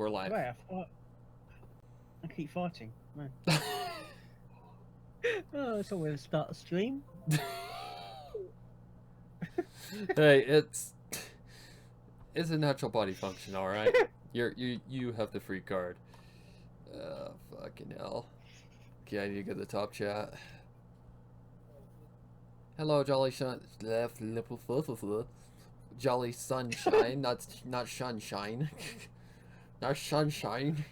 We're live. Right, I keep fighting. Man. Oh, it's always start a stream. Hey, it's a natural body function, all right. You have the free card. Fucking hell. Okay, I need to get the top chat. Hello, Jolly sunshine, not sunshine, not sunshine.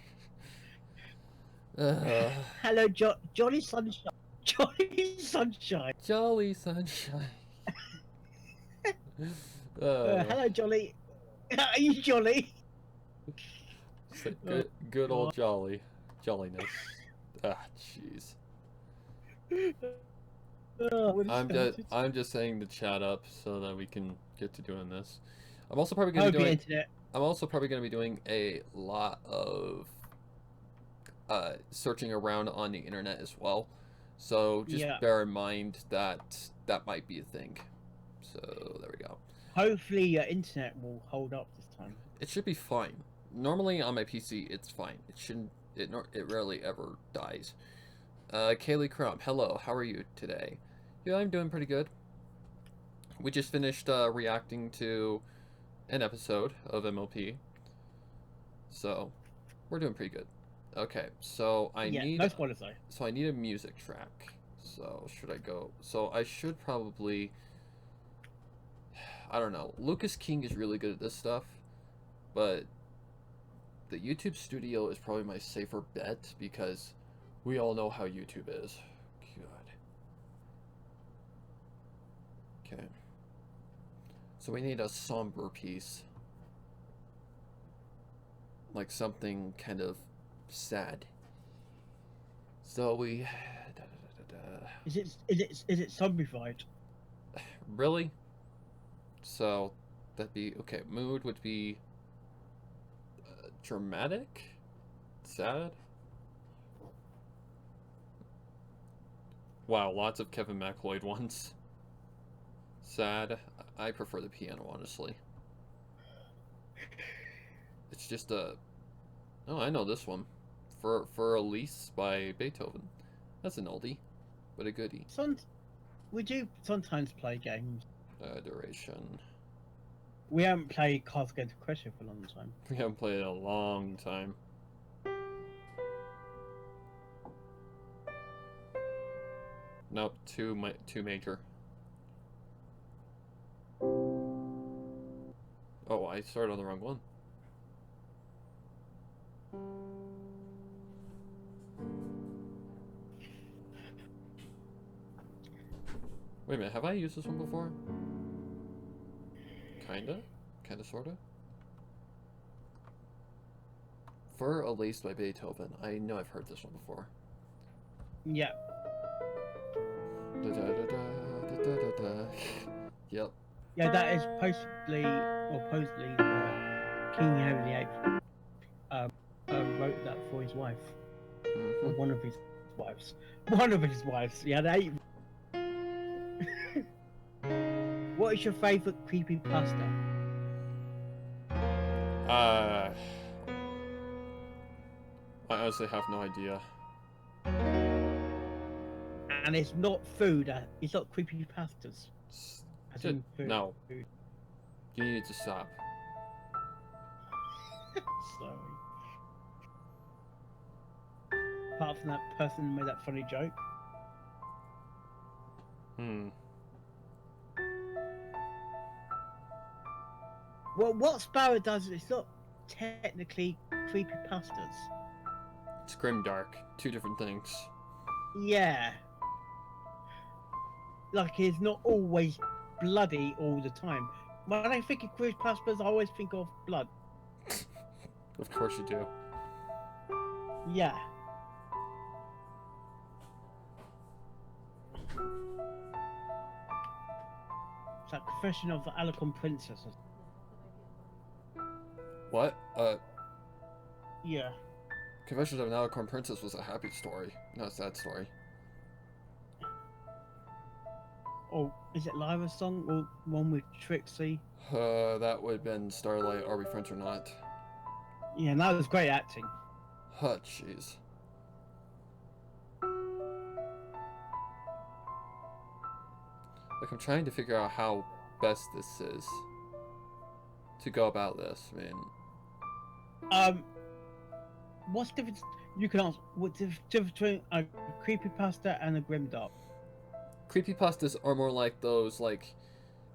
Uh, Hello, Johnny Sunshine. Johnny Sunshine. Jolly sunshine. Uh, Hello, Jolly. Are you Jolly? good old jolliness. Ah, jeez. I'm just saying to chat up so that we can get to doing this. I'm also probably going to be doing. I'm also probably going to be doing a lot of searching around on the internet as well. So just bear in mind that that might be a thing. So there we go. Hopefully your internet will hold up this time. It should be fine. Normally on my PC it's fine. It shouldn't. It rarely ever dies. Kaylee Crump, hello. How are you today? Yeah, I'm doing pretty good. We just finished reacting to an episode of MLP, so we're doing pretty good. Okay, so I need no spoilers though. So I need a music track. So should I go? So I should probably. I don't know. Lucas King is really good at this stuff, but the YouTube Studio is probably my safer bet because we all know how YouTube is. God. Okay. So we need a somber piece. Like something kind of sad. So we Is it zombified? Really? So that'd be okay. Mood would be dramatic? Sad? Wow, lots of Kevin McLeod ones. Sad. I prefer the piano, honestly. It's just a... Oh, I know this one. For Elise by Beethoven. That's an oldie, but a goodie. We do sometimes play games. Duration. We haven't played Cards Against Question for a long time. We haven't played it in a long time. Nope, too major. Oh, I started on the wrong one. Wait a minute, have I used this one before? Kinda? Sorta? For Elise by Beethoven. I know I've heard this one before. Yeah. Yep. Yeah, that is supposedly King Henry VIII wrote that for his wife. Mm-hmm. Or one of his wives. One of his wives. Yeah, they. What is your favourite creepypasta? I honestly have no idea. And it's not food. It's not creepypastas. No. You need to stop. Sorry. Apart from that person who made that funny joke. Well, what Sparrow does is not technically creepypastas. It's grimdark. Two different things. Yeah. Like, it's not always bloody all the time. When I think of creepypastas, I always think of blood. Of course you do. Yeah. It's like Confession of the Alicon Princess. What? Yeah. Confessions of an Alicorn Princess was a happy story, not a sad story. Or is it Lyra's song or one with Trixie? That would have been Starlight, Are We Friends or Not? Yeah, that was great acting. Oh, jeez. Like, I'm trying to figure out how best this is to go about this. I mean, Um, what's the difference? You can ask what's the difference between a creepypasta and a grimdark? creepypastas are more like those, like,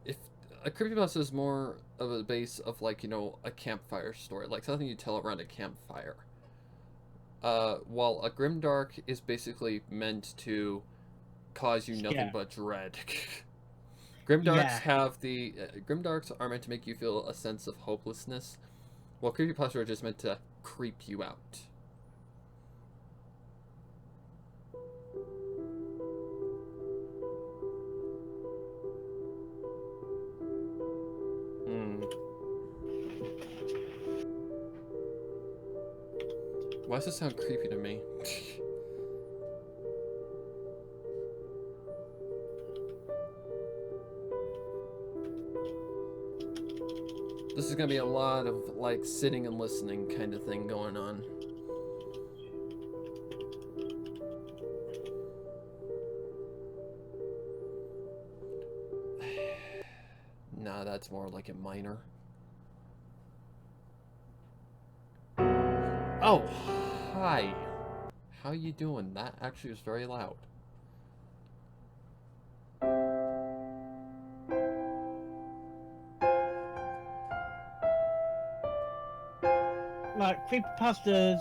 if a creepypasta is more of a base of, like, you know, a campfire story, like something you tell around a campfire. While a grimdark is basically meant to cause you nothing Yeah, but dread. yeah. Grimdarks are meant to make you feel a sense of hopelessness, while creepypasta are just meant to creep you out. Hmm. Why does this sound creepy to me? This is gonna be a lot of, like, sitting and listening kind of thing going on. Nah, that's more like a minor. Oh, hi. How you doing? That actually was very loud. Like creepypastas.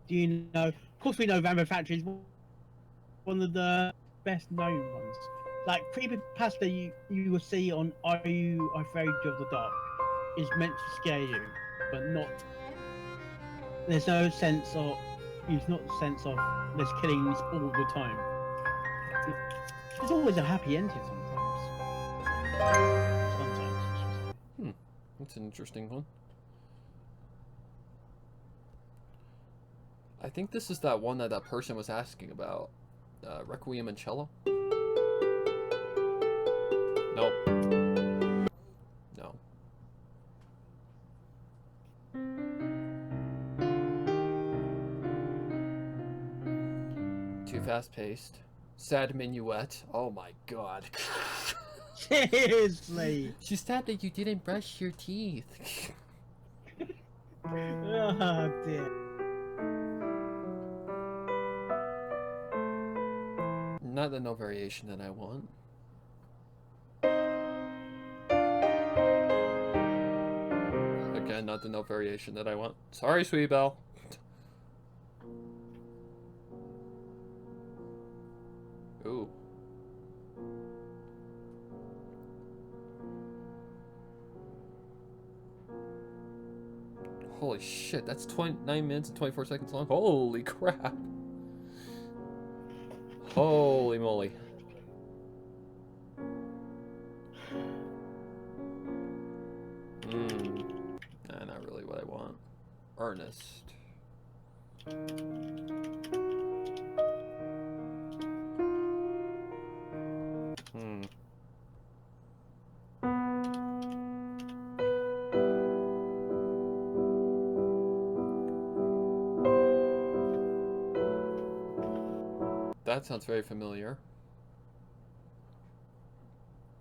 Do you know? Of course, we know Rambo Factory is one of the best known ones. Like creepypasta, you will see on Are You Afraid of the Dark? Is meant to scare you, but not. There's no sense of. There's not the sense of there's killings all the time. There's always a happy ending sometimes. Sometimes, I should say. Hmm, that's an interesting one. I think this is that one that that person was asking about. Requiem and Cello? Nope. No. Too fast paced. Sad minuet. Oh my god. Seriously. She's sad that you didn't brush your teeth. Oh dear. Not the no variation that I want. Again, not the no variation that I want. Sorry, Sweet Belle. Ooh. Holy shit, that's 29 minutes and 24 seconds long. Holy crap. Holy moly. Nah, not really what I want. Ernest. Hmm. That sounds very familiar.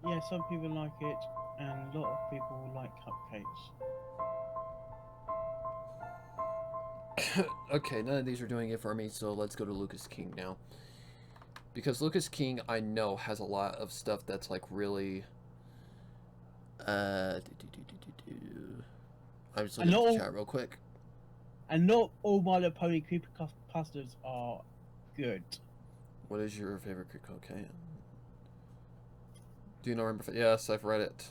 Yeah, some people like it, and a lot of people like cupcakes. Okay, none of these are doing it for me, so let's go to Lucas King now. Because Lucas King, I know, has a lot of stuff that's, like, really... I'm just And looking not at the all, chat real quick. and not all My Little Pony creepypastas are good. What is your favorite Greek cocaine? Do you know remember? Yes, I've read it.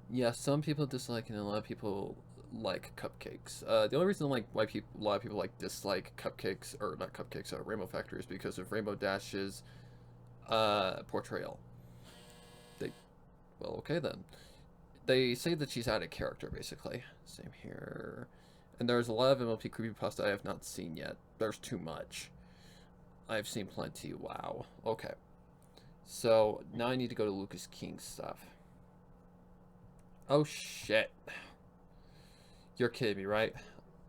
Yeah, some people dislike it, and a lot of people like cupcakes. The only reason like why people a lot of people like dislike cupcakes or not cupcakes, Rainbow Factory is because of Rainbow Dash's portrayal. They well, okay then. They say that she's out of character, basically. Same here. And there's a lot of MLP creepypasta I have not seen yet. There's too much. I've seen plenty. Wow. Okay. So, now I need to go to Lucas King's stuff. Oh, shit. You're kidding me, right?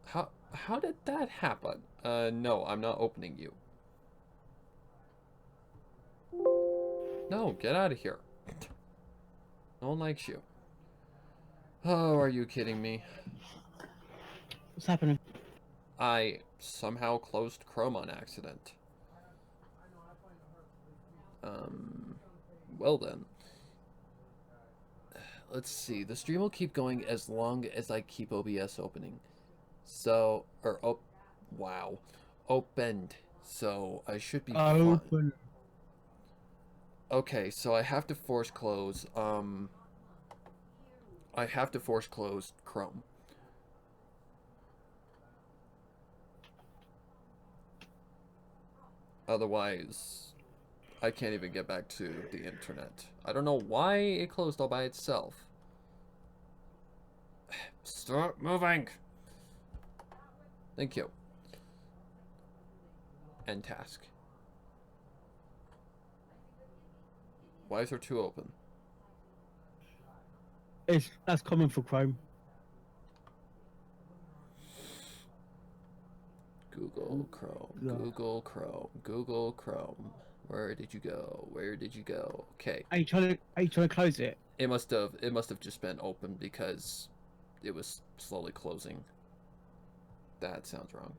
How did that happen? No, I'm not opening you. No, get out of here. No one likes you. Oh, are you kidding me? What's happening? I somehow closed Chrome on accident. Well then. Let's see. The stream will keep going as long as I keep OBS opening. So, wow. Opened. So, I should be fine. Open. Okay, so I have to force close, I have to force close Chrome. Otherwise, I can't even get back to the internet. I don't know why it closed all by itself. Stop moving! Thank you. End task. Why is there two open? That's common for Chrome. Google Chrome, Google Chrome, Google Chrome. Where did you go? Where did you go? Okay. Are you trying to close it? It must have just been open because it was slowly closing. That sounds wrong.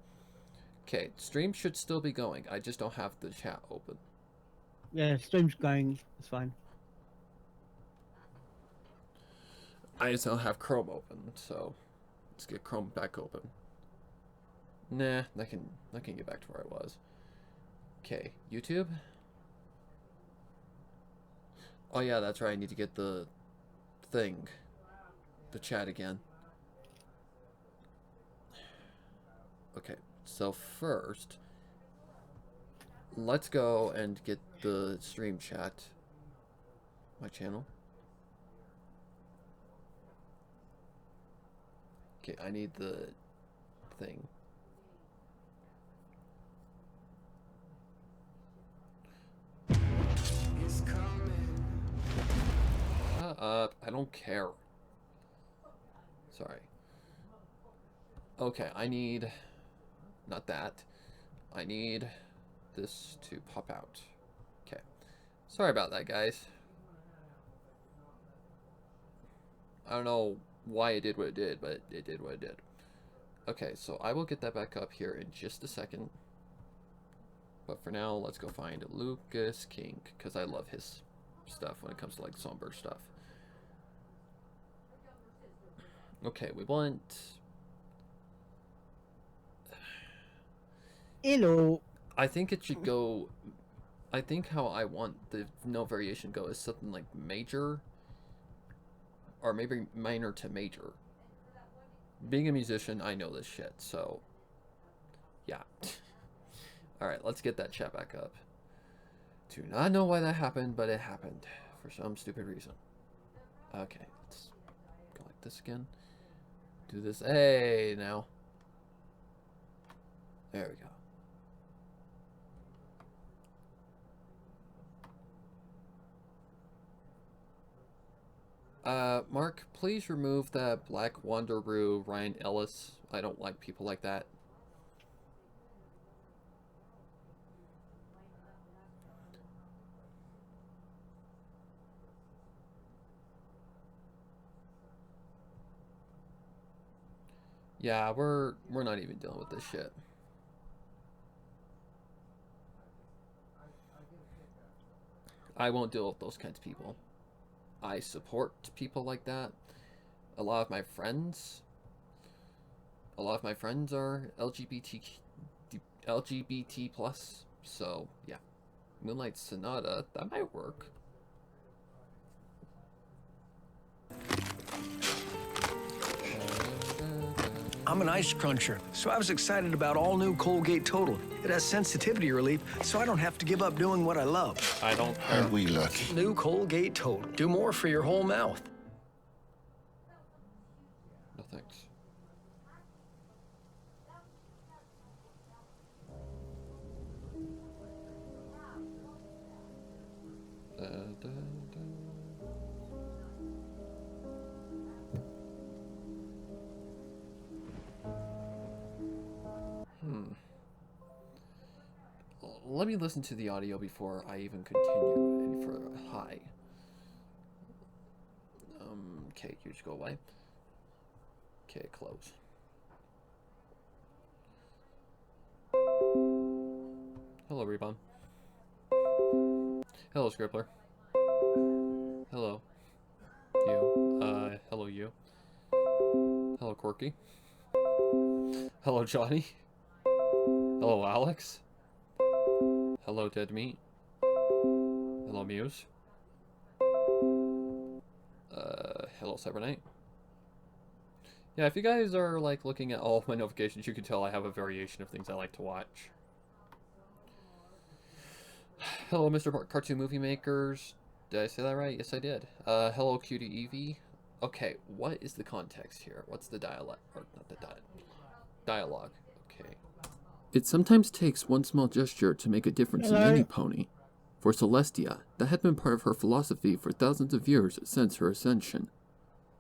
Okay, stream should still be going. I just don't have the chat open. Yeah, stream's going. It's fine. I just don't have Chrome open, so let's get Chrome back open. Nah, I can get back to where I was. Okay, YouTube. Oh yeah, that's right. I need to get the thing, the chat again. Okay, so first, let's go and get the stream chat. My channel. Okay, I need the thing. Shut up. I don't care. Sorry. Okay, I need... Not that. I need this to pop out. Okay. Sorry about that, guys. I don't know why it did what it did, but it did what it did. Okay, so I will get that back up here in just a second. But for now, let's go find Lucas King, because I love his stuff when it comes to, like, Somber stuff. Okay, we want... Hello. I think it should go... I think how I want the no variation go is something like major, or maybe minor to major. Being a musician, I know this shit, so... Yeah. Alright, let's get that chat back up. Do not know why that happened, but it happened. For some stupid reason. Okay, let's go like this again. Do this. Hey, now. There we go. Mark, please remove that Black Wanderoo Ryan Ellis. I don't like people like that. Yeah, we're not even dealing with this shit. I won't deal with those kinds of people. I support people like that. A lot of my friends are LGBT plus. So yeah, Moonlight Sonata, that might work. I'm an ice cruncher, so I was excited about all new Colgate Total. It has sensitivity relief, so I don't have to give up doing what I love. I don't care. Aren't we lucky? New Colgate Total. Do more for your whole mouth. No thanks. Da, da, da. let me listen to the audio before I even continue any further. Hi. Okay, you just go away. Okay, close. Hello, Rebon. Hello, Scribbler. Hello. You. Hello, you. Hello, Quirky. Hello, Johnny. Hello, Alex. Hello, Dead Meat. Hello, Muse. Hello, Cybernite. Yeah, if you guys are, like, looking at all of my notifications, you can tell I have a variation of things I like to watch. Hello, Mr. Cartoon Movie Makers. Did I say that right? Yes, I did. Hello, Cutie Evie. Okay, what is the context here? What's the dialect? Or, not the dialogue. Okay. It sometimes takes one small gesture to make a difference in any pony. For Celestia, that had been part of her philosophy for thousands of years since her ascension.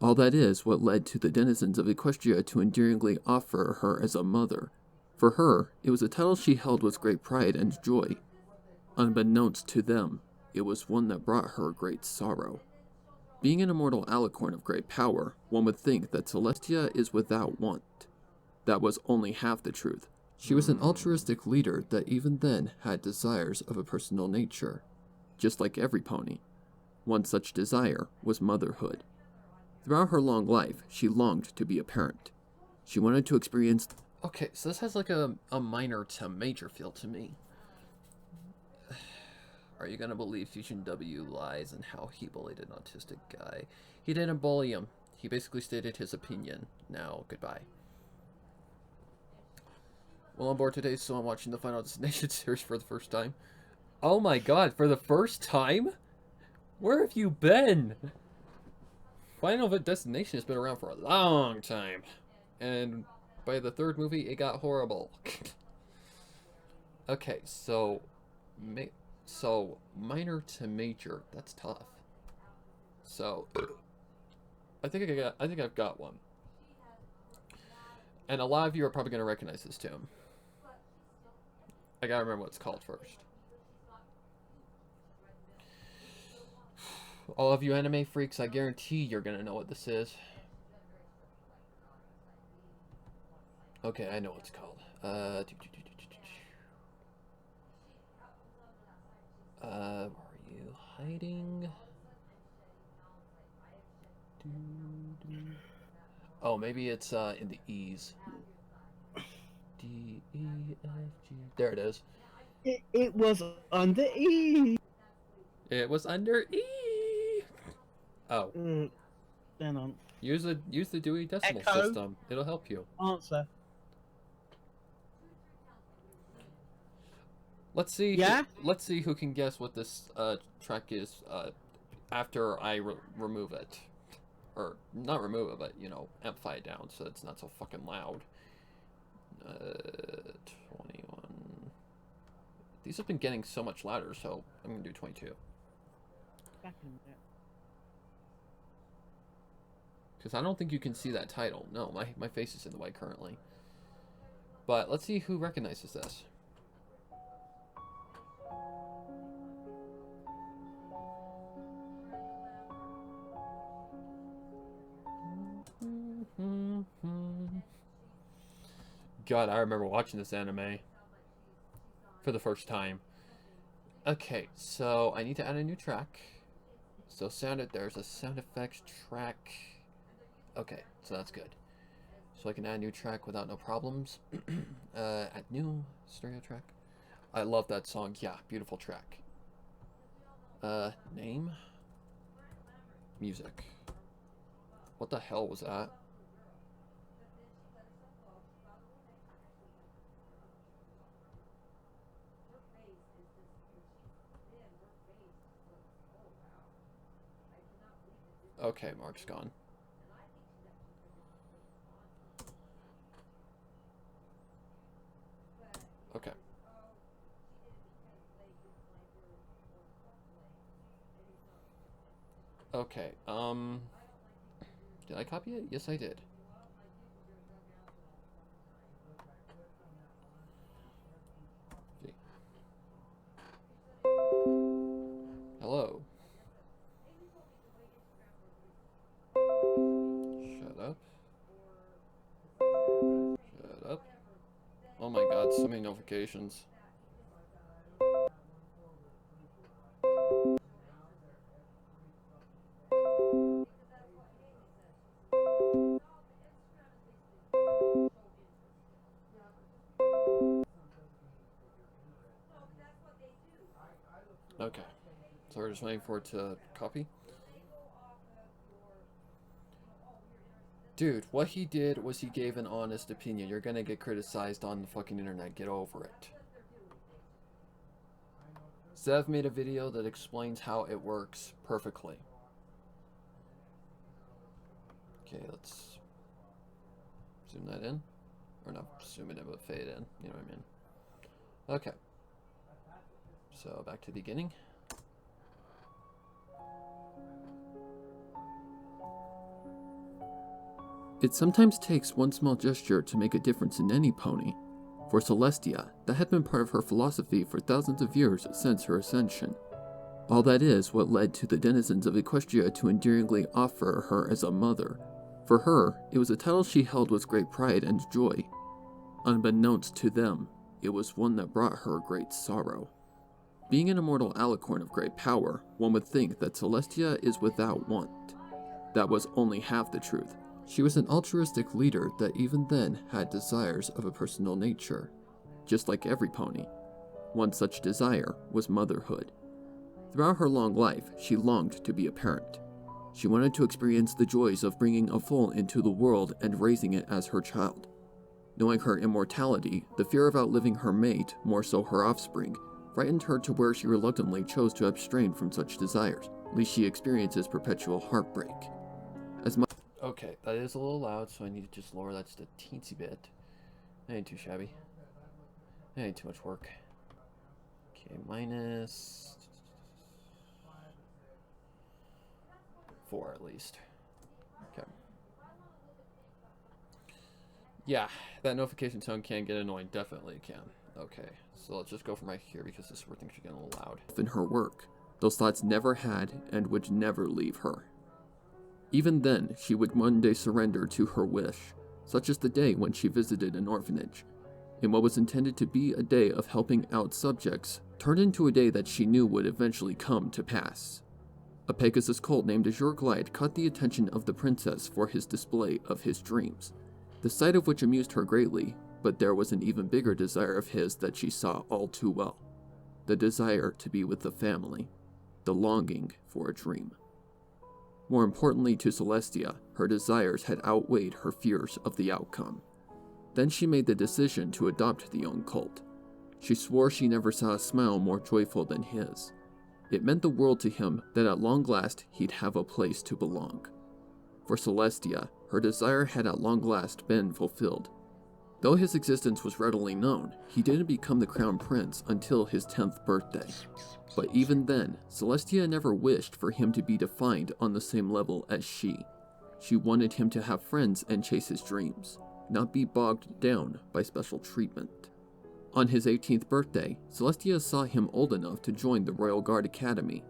All that is what led to the denizens of Equestria to endearingly offer her as a mother. For her, it was a title she held with great pride and joy. Unbeknownst to them, it was one that brought her great sorrow. Being an immortal alicorn of great power, one would think that Celestia is without want. That was only half the truth. She was an altruistic leader that even then had desires of a personal nature. Just like every pony. One such desire was motherhood. Throughout her long life, she longed to be a parent. She wanted to experience... Okay, so this has like a minor to major feel to me. Are you gonna believe Fusion W lies and how he bullied an autistic guy? He didn't bully him. He basically stated his opinion. Now, goodbye. Well, on board today, so I'm watching the Final Destination series for the first time. Oh my god, for the first time? Where have you been? Final Destination has been around for a long time. And by the third movie, it got horrible. Okay, so minor to major, that's tough. So I think I've got one. And a lot of you are probably gonna recognize this tune. I gotta remember what it's called first. All of you anime freaks, I guarantee you're gonna know what this is. Okay, I know what it's called. Are you hiding? Oh, maybe it's in the E's. D, E, F, G. There it is. It was under E. It was under E. Oh. Hang on. Use the Dewey Decimal Echo. System. It'll help you. Answer. Let's see. Yeah? Let's see who can guess what this track is after I remove it, or not remove it, but you know, amplify it down so it's not so fucking loud. 21. These have been getting so much louder, so I'm gonna do 22. Back in a minute. Because I don't think you can see that title. No, my face is in the way currently. But let's see who recognizes this. God, I remember watching this anime for the first time. Okay, so I need to add a new track. So there's a sound effects track. Okay, so that's good. So I can add a new track without no problems. Add new stereo track. I love that song. Yeah, beautiful track. Name? Music. What the hell was that? Okay, Mark's gone. Okay. Okay, did I copy it? Yes, I did. So many notifications. Okay. So we're just waiting for it to copy. Dude, what he did was he gave an honest opinion. You're gonna get criticized on the fucking internet. Get over it. Zev made a video that explains how it works perfectly. Okay, let's zoom that in. Or not zoom it in, but fade in. You know what I mean? Okay. So back to the beginning. It sometimes takes one small gesture to make a difference in any pony. For Celestia, that had been part of her philosophy for thousands of years since her ascension. All that is what led to the denizens of Equestria to endearingly offer her as a mother. For her, it was a title she held with great pride and joy. Unbeknownst to them, it was one that brought her great sorrow. Being an immortal alicorn of great power, one would think that Celestia is without want. That was only half the truth. She was an altruistic leader that even then had desires of a personal nature, just like every pony. One such desire was motherhood. Throughout her long life, she longed to be a parent. She wanted to experience the joys of bringing a foal into the world and raising it as her child. Knowing her immortality, the fear of outliving her mate, more so her offspring, frightened her to where she reluctantly chose to abstain from such desires, lest she experiences perpetual heartbreak. Okay, that is a little loud, so I need to just lower that just a teensy bit. That ain't too shabby. That ain't too much work. Okay, minus 4 at least. Okay. Yeah, that notification tone can get annoying. Definitely can. Okay, so let's just go from right here because this is where things are getting a little loud. In her work, those thoughts never had and would never leave her. Even then, she would one day surrender to her wish, such as the day when she visited an orphanage. And what was intended to be a day of helping out subjects turned into a day that she knew would eventually come to pass. A Pegasus colt named Azure Glide caught the attention of the princess for his display of his dreams, the sight of which amused her greatly, but there was an even bigger desire of his that she saw all too well. The desire to be with the family, the longing for a dream. More importantly to Celestia, her desires had outweighed her fears of the outcome. Then she made the decision to adopt the young colt. She swore she never saw a smile more joyful than his. It meant the world to him that at long last he'd have a place to belong. For Celestia, her desire had at long last been fulfilled. Though his existence was readily known, he didn't become the crown prince until his 10th birthday. But even then, Celestia never wished for him to be defined on the same level as she. She wanted him to have friends and chase his dreams, not be bogged down by special treatment. On his 18th birthday, Celestia saw him old enough to join the Royal Guard Academy.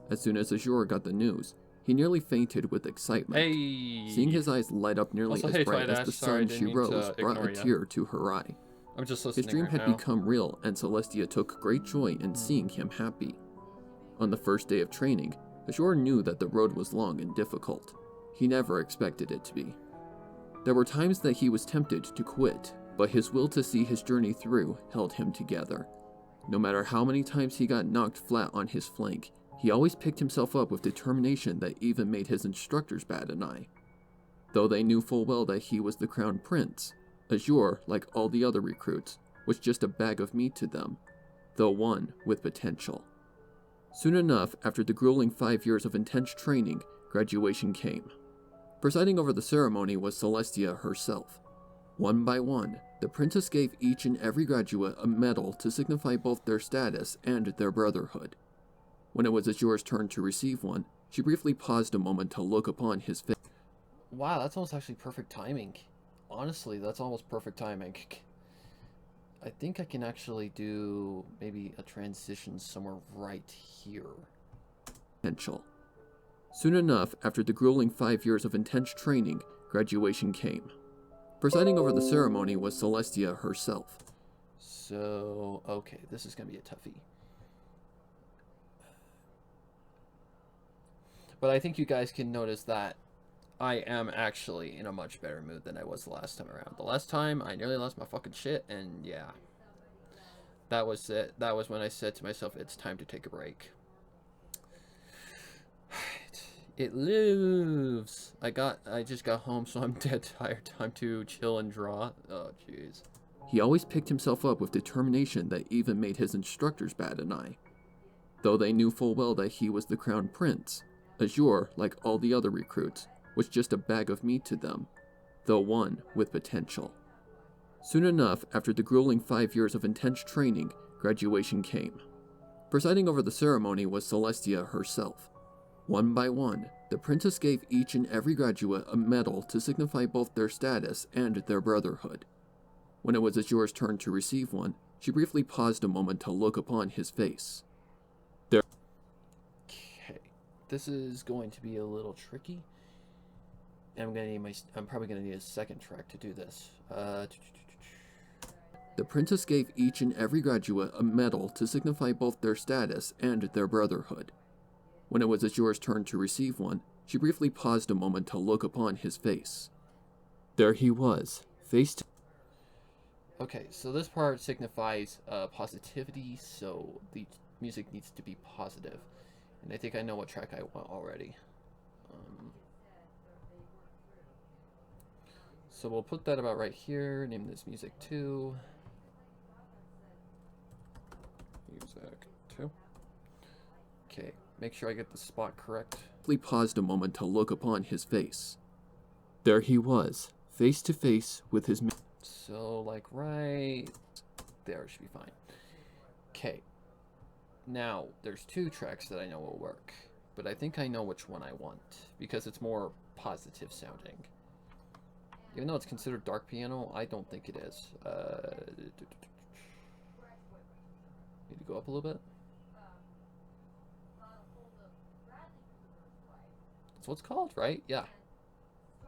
As soon as Azure got the news, he nearly fainted with excitement. Hey! Seeing his eyes light up nearly Also, as hey, bright as Twilight the Ash, sorry, sun didn't she mean rose to brought a ignore ya. tear to her eye. I'm just His listening dream right had now. become real, and Celestia took great joy in seeing him happy. On the first day of training, Azure knew that the road was long and difficult. He never expected it to be. There were times that he was tempted to quit, but his will to see his journey through held him together. No matter how many times he got knocked flat on his flank, he always picked himself up with determination that even made his instructors bat an eye. Though they knew full well that he was the crown prince, Azure, like all the other recruits, was just a bag of meat to them, though one with potential. Soon enough, after the grueling 5 years of intense training, graduation came. Presiding over the ceremony was Celestia herself. One by one, the princess gave each and every graduate a medal to signify both their status and their brotherhood. When it was Azure's turn to receive one, she briefly paused a moment to look upon his face. Wow, that's almost actually perfect timing. Honestly, that's almost perfect timing. I think I can actually do maybe a transition somewhere right here. Potential. Soon enough, after the grueling 5 years of intense training, graduation came. Presiding over the ceremony was Celestia herself. So, okay, this is going to be a toughie. But I think you guys can notice that I am actually in a much better mood than I was the last time around. The last time, I nearly lost my fucking shit, and yeah. That was it. That was when I said to myself, it's time to take a break. It lives. I just got home, so I'm dead tired. Time to chill and draw. Oh, jeez. He always picked himself up with determination that even made his instructors bat an eye. Though they knew full well that he was the crown prince, Azure, like all the other recruits, was just a bag of meat to them, though one with potential. Soon enough, after the grueling 5 years of intense training, graduation came. Presiding over the ceremony was Celestia herself. One by one, the princess gave each and every graduate a medal to signify both their status and their brotherhood. When it was Azure's turn to receive one, she briefly paused a moment to look upon his face. Okay, this is going to be a little tricky. I'm probably gonna need a second track to do this. The princess gave each and every graduate a medal to signify both their status and their brotherhood. When it was Azure's turn to receive one, she briefly paused a moment to look upon his face. There he was, face to... Okay, so this part signifies positivity, so the music needs to be positive. And I think I know what track I want already. So we'll put that about right here, name this music 2. Music 2. Okay, make sure I get the spot correct. He paused a moment to look upon his face. There he was, face to face with his... So, like, right there should be fine. Okay. Now, there's 2 tracks that I know will work. But I think I know which one I want, because it's more positive sounding. Even though it's considered dark piano, I don't think it is. Need to go up a little bit. That's what it's called, right? Yeah.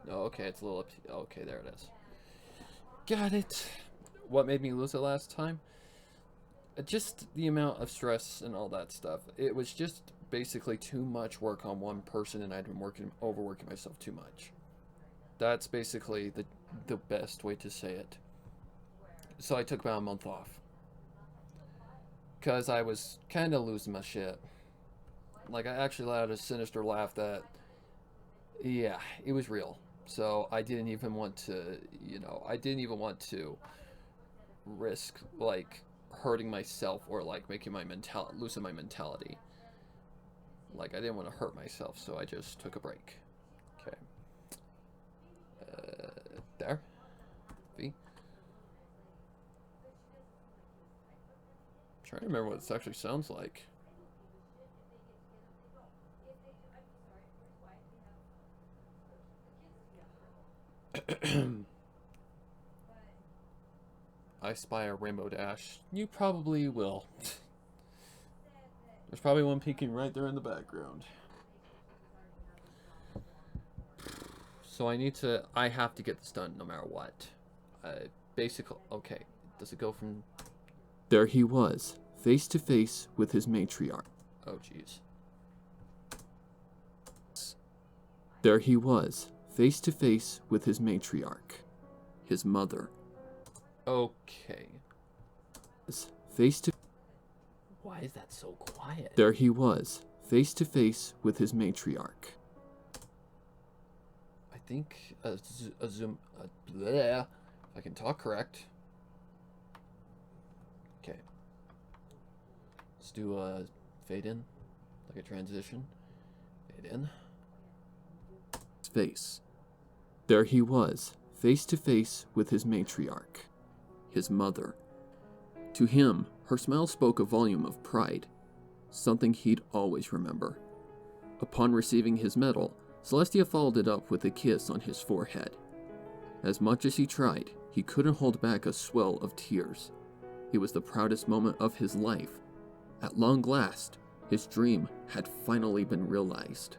Oh, okay, it's a little up. Okay, there it is. Got it. What made me lose it last time? Just the amount of stress and all that stuff. It was just basically too much work on one person, and I'd been overworking myself too much. That's basically the best way to say it. So I took about a month off. Because I was kind of losing my shit. Like, I actually let out a sinister laugh that, yeah, it was real. So I didn't even want to, I didn't even want to risk, like, hurting myself or, like, making my losing my mentality. Like, I didn't want to hurt myself, so I just took a break. Okay. There. V. Trying to remember what this actually sounds like. I spy a rainbow dash. You probably will. There's probably one peeking right there in the background. So I have to get this done no matter what. Basically, okay. Does it go from... There he was, face to face with his matriarch. Oh, jeez. There he was, face to face with his matriarch. His mother. Okay. Face to... Why is that so quiet? There he was, face to face with his matriarch. I think bleh, if I can talk correct. Okay. Let's do a fade in, like a transition. Fade in. Face. There he was, face to face with his matriarch, his mother. To him, her smile spoke a volume of pride, something he'd always remember. Upon receiving his medal, Celestia followed it up with a kiss on his forehead. As much as he tried, he couldn't hold back a swell of tears. It was the proudest moment of his life. At long last, his dream had finally been realized.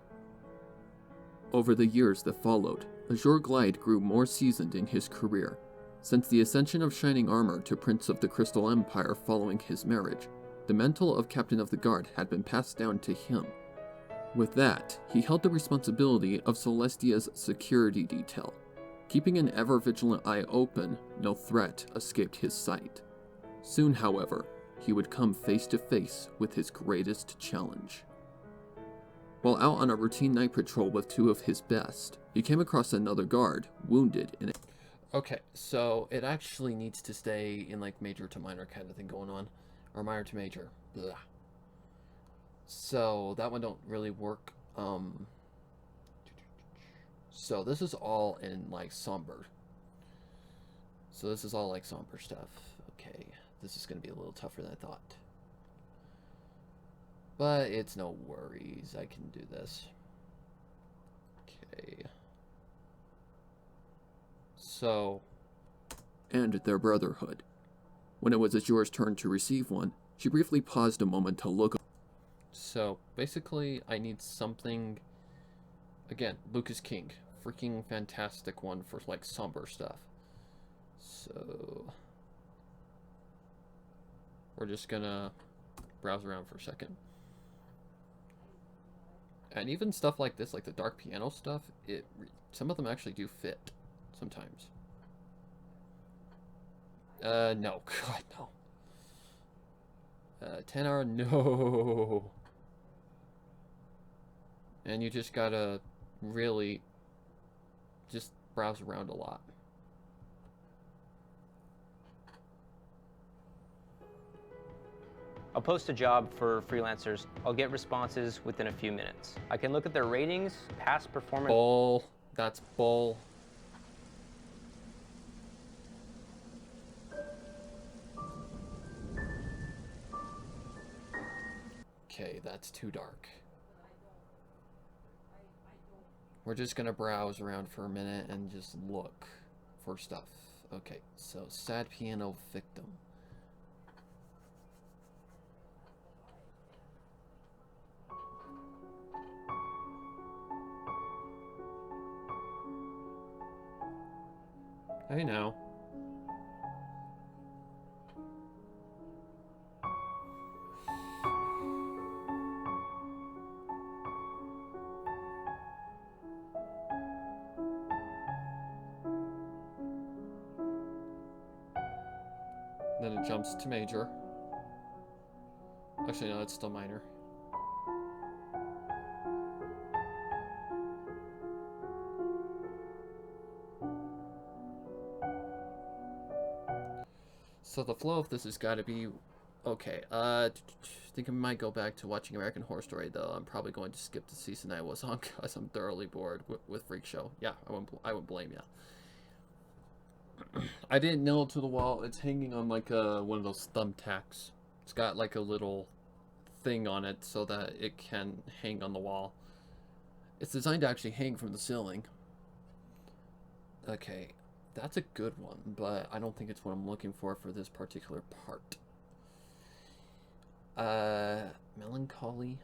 Over the years that followed, Azure Glide grew more seasoned in his career. Since the ascension of Shining Armor to Prince of the Crystal Empire following his marriage, the mantle of Captain of the Guard had been passed down to him. With that, he held the responsibility of Celestia's security detail. Keeping an ever-vigilant eye open, no threat escaped his sight. Soon, however, he would come face to face with his greatest challenge. While out on a routine night patrol with two of his best, he came across another guard, wounded in a... Okay, so it actually needs to stay in like major to minor kind of thing going on. Or minor to major. Blah. So that one don't really work. So this is all in like somber. So this is all like somber stuff. Okay, this is going to be a little tougher than I thought. But it's no worries, I can do this. Okay. So... And their brotherhood. When it was Azure's turn to receive one, she briefly paused a moment to look. So, basically, I need something... Again, Lucas King. Freaking fantastic one for, like, somber stuff. So... We're just gonna browse around for a second. And even stuff like this, like the dark piano stuff, some of them actually do fit sometimes. No. God, no. 10R, no. And you just gotta really just browse around a lot. I'll post a job for freelancers. I'll get responses within a few minutes. I can look at their ratings, past performance. Bull. That's bull. Okay, that's too dark. We're just gonna browse around for a minute and just look for stuff. Okay, so sad piano victim. Hey now. Then it jumps to major. Actually, no, it's still minor. So the flow of this has got to be okay. I think I might go back to watching American Horror Story though. I'm probably going to skip the season I was on because I'm thoroughly bored with Freak Show. Yeah, I wouldn't blame you. I didn't nail it to the wall. It's hanging on like one of those thumbtacks. It's got like a little thing on it so that it can hang on the wall. It's designed to actually hang from the ceiling. Okay. That's a good one, but I don't think it's what I'm looking for this particular part. Melancholy.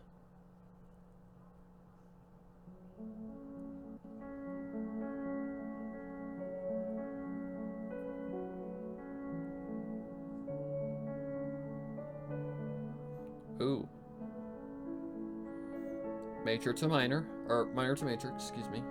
Ooh. Major to minor, or minor to major, excuse me.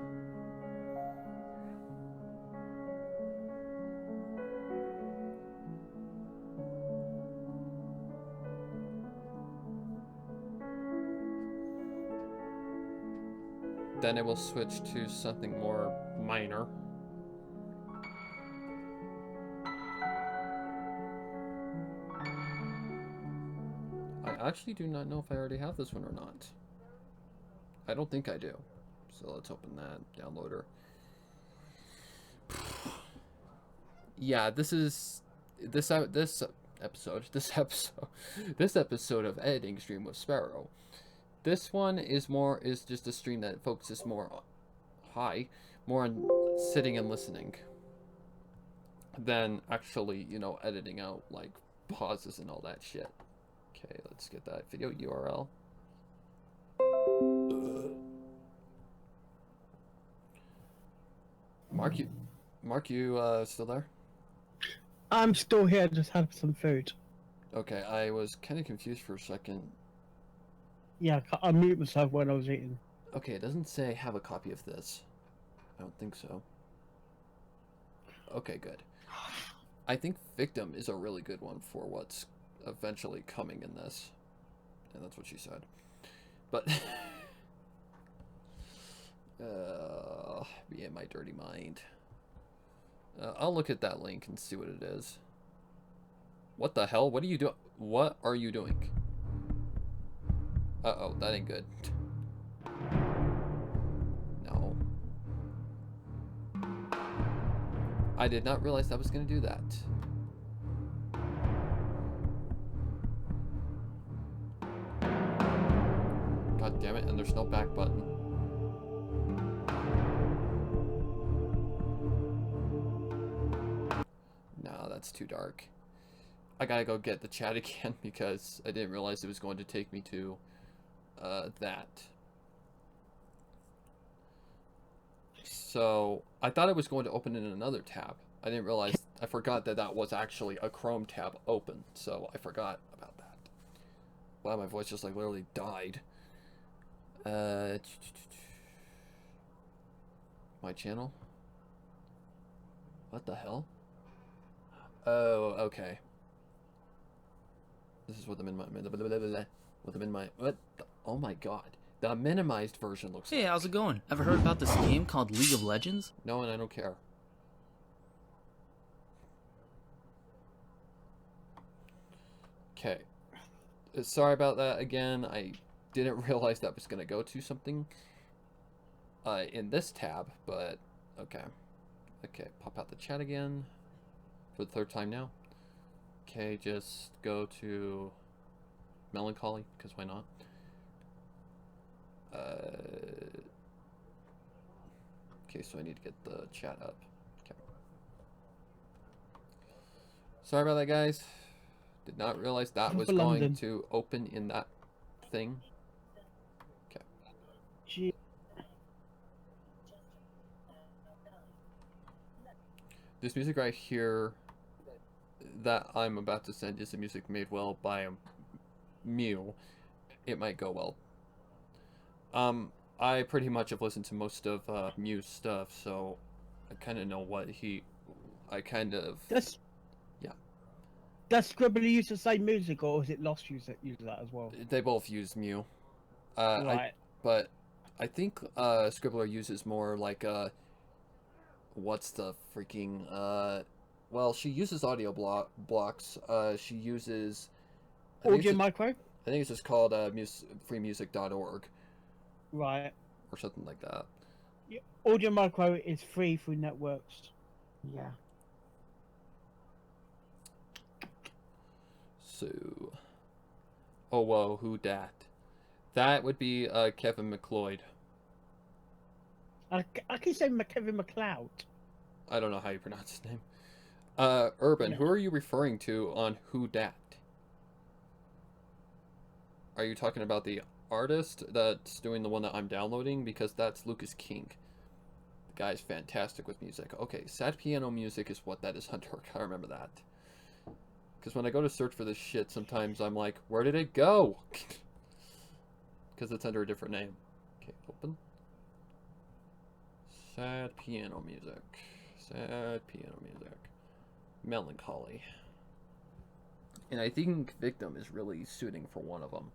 Then it will switch to something more minor. I actually do not know if I already have this one or not. I don't think I do. So let's open that downloader. Yeah, this episode of Editing Stream with Sparrow. This one is just a stream that focuses more on sitting and listening than actually, you know, editing out like pauses and all that shit. Okay, let's get that video URL. Mark, you still there? I'm still here, just have some food. Okay, I was kind of confused for a second. Yeah, I mute myself when I was eating. Okay, it doesn't say have a copy of this. I don't think so. Okay, good. I think Victim is a really good one for what's eventually coming in this. And that's what she said. But... me and my dirty mind. I'll look at that link and see what it is. What the hell? What are you doing? What are you doing? Uh-oh, that ain't good. No. I did not realize I was going to do that. God damn it, and there's no back button. No, that's too dark. I gotta go get the chat again because I didn't realize it was going to take me to that. So I thought it was going to open in another tab. I didn't realize, I forgot that that was actually a Chrome tab open, so I forgot about that. Wow, my voice just like literally died. My channel? What the hell? Oh, okay. This is what the what? Oh my god. The minimized version looks Hey, like. how's it going? Ever heard about this game called League of Legends? No, and I don't care. Okay. Sorry about that again. I didn't realize that was going to go to something in this tab, but okay. Okay, pop out the chat again for the third time now. Okay, just go to Melancholy, because why not? Okay, so I need to get the chat up. Okay. Sorry about that, guys. Did not realize that was going to open in that thing. Okay. Gee. This music right here that I'm about to send is a music made well by a Mew. It might go well. I pretty much have listened to most of Mew's stuff, so I kind of know what I kind of... Yeah. Does Scribbler use the same music, or is it Lost use that as well? They both use Mew. Right. But I think Scribbler uses more like what's the freaking well, she uses audio blocks. She uses Audio Micro? I think it's just called freemusic.org. Right. Or something like that. Yeah. Audio Micro is free through networks. Yeah. So, oh whoa, who dat? That would be Kevin McLeod. I can say Kevin McLeod. I don't know how you pronounce his name. Urban, Yeah. who are you referring to on who dat? Are you talking about the artist that's doing the one that I'm downloading? Because that's Lucas King. The guy's fantastic with music. Okay, sad piano music is what that is, Hunter. I remember that. Because when I go to search for this shit, sometimes I'm like, where did it go? Because it's under a different name. Okay, open. Sad piano music. Sad piano music. Melancholy. And I think Victim is really suiting for one of them.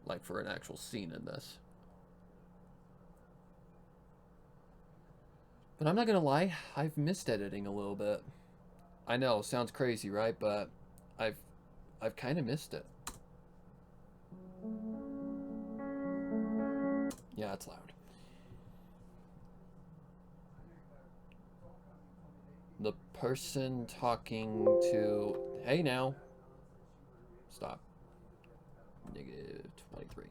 Like for an actual scene in this. But I'm not gonna lie, I've missed editing a little bit. I know, sounds crazy, right? But I've kind of missed it. Yeah, it's loud. The person talking to... Hey now. Stop. Negative 23.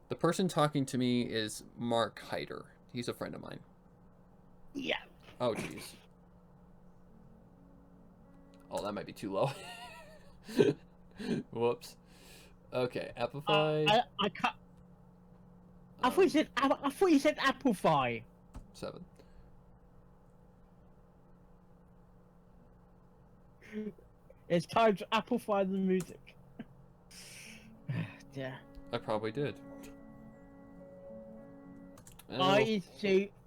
The person talking to me is Mark Hyder. He's a friend of mine. Yeah. Oh, jeez. Oh, that might be too low. Whoops. Okay, Amplify. I thought you said. I thought you said apple pie. 7. It's time to apple pie the music. Yeah. I probably did. I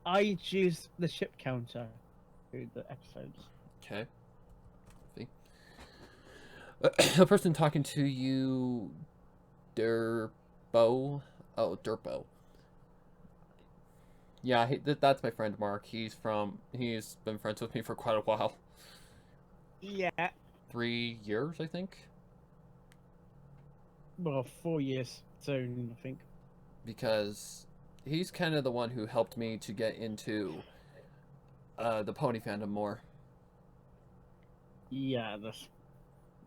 introduced the ship counter to the episodes. Okay. See. A person talking to you, Derbo. Oh, Derbo. Yeah, that's my friend Mark. He's been friends with me for quite a while. Yeah. 3 years, I think. Well, 4 years soon, I think. Because he's kind of the one who helped me to get into the pony fandom more. Yeah, that's.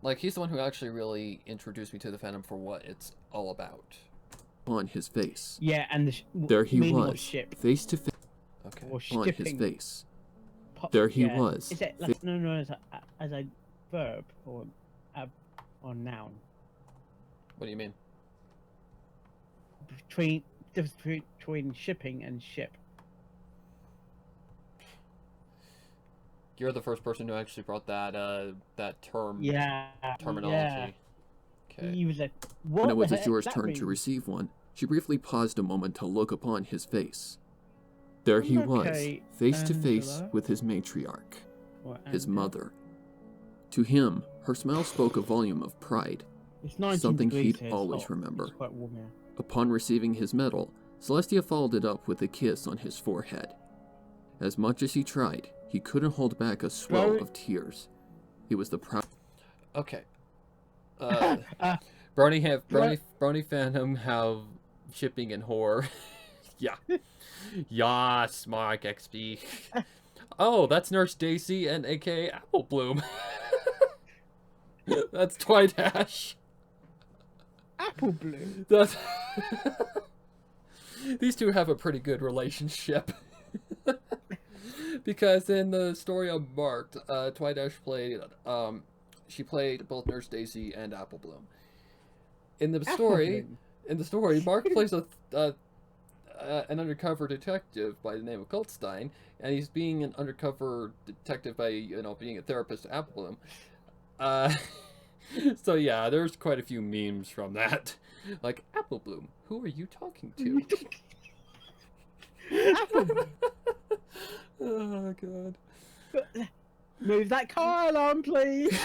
Like, he's the one who actually really introduced me to the fandom for what it's all about. On his face. Yeah, and There he meaning of was, ship face to face Okay. or on his shipping. face. There he Yeah. was. Is it like no as a verb or noun? What do you mean? Between shipping and ship. You're the first person who actually brought that term Yeah. terminology. Yeah. Okay. He was like, what When it was the heck Azure's that turn to mean? receive one, she briefly paused a moment to look upon his face. There he was, Okay, face to face Angela. with his matriarch, Or his Angela. mother. To him, her smile spoke a volume of pride. It's 19 something degrees he'd here, it's always hot. remember. It's quite warm here. Upon receiving his medal, Celestia followed it up with a kiss on his forehead. As much as he tried, he couldn't hold back a swell Very- of tears. He was the proud. Okay. Uh, Brony Right. fandom have shipping and horror. Yeah. Yas, Mark XP. Oh, that's Nurse Daisy and aka Apple Bloom. That's Twidash. Apple blue. That's These two have a pretty good relationship. Because in the story of Mark, Twidash played she played both Nurse Daisy and Apple Bloom. In the story, Mark plays an undercover detective by the name of Goldstein, and he's being an undercover detective by being a therapist to Apple Bloom. So yeah, there's quite a few memes from that, like Apple Bloom. Who are you talking to? Oh god. Move that car alarm, please.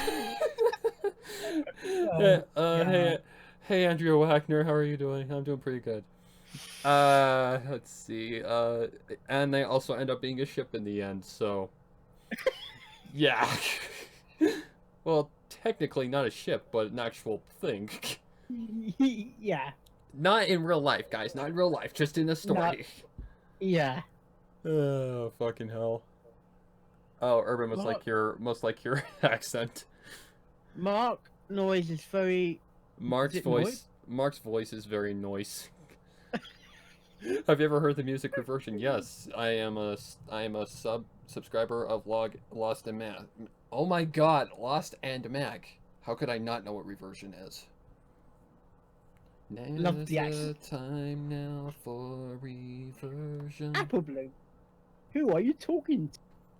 Hey, Andrea Wagner, how are you doing? I'm doing pretty good. Let's see. And they also end up being a ship in the end, so yeah. Well, technically not a ship, but an actual thing. Yeah. Not in real life, guys. Not in real life. Just in the story. Yeah. Oh, fucking hell. Oh, Urban was most like your accent. Mark noise is very. Mark's Is it voice. Mark's voice is very noise. Have you ever heard the music reversion? Yes, I am a subscriber of Lost and Mag. Oh my god, Lost and Mag. How could I not know what reversion is? Love Now's the accent. time now for reversion. Apple blue. Who are you talking to?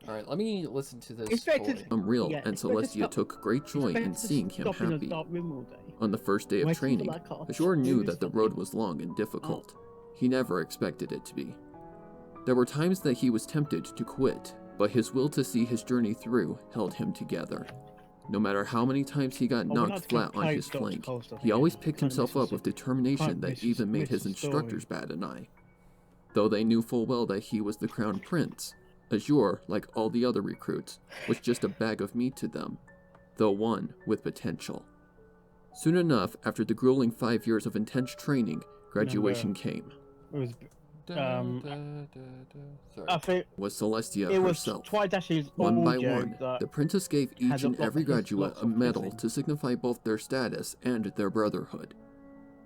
Alright, let me listen to this Inspector- story. Unreal, Yeah, and it's better Celestia stop- took great joy It's in better to seeing him stop in a happy. dark room all day. On the first day of Waiting for training, that car. Azure knew Who's that the stopping? road was long and difficult. He never expected it to be. There were times that he was tempted to quit, but his will to see his journey through held him together. No matter how many times he got Oh, we're knocked not flat gonna on his play Dr. flank, Cole stuff he again. always picked Can't himself miss up with it. determination Can't that miss- even made miss his the story. instructors bat an eye. Though they knew full well that he was the crown prince, Azure, like all the other recruits, was just a bag of meat to them, though one with potential. Soon enough, after the grueling 5 years of intense training, graduation came. It was. Sorry. I think Was Celestia it was herself. Twidash's One by audio one, that the princess gave had each and every graduate lots a of medal kissing. to signify both their status and their brotherhood.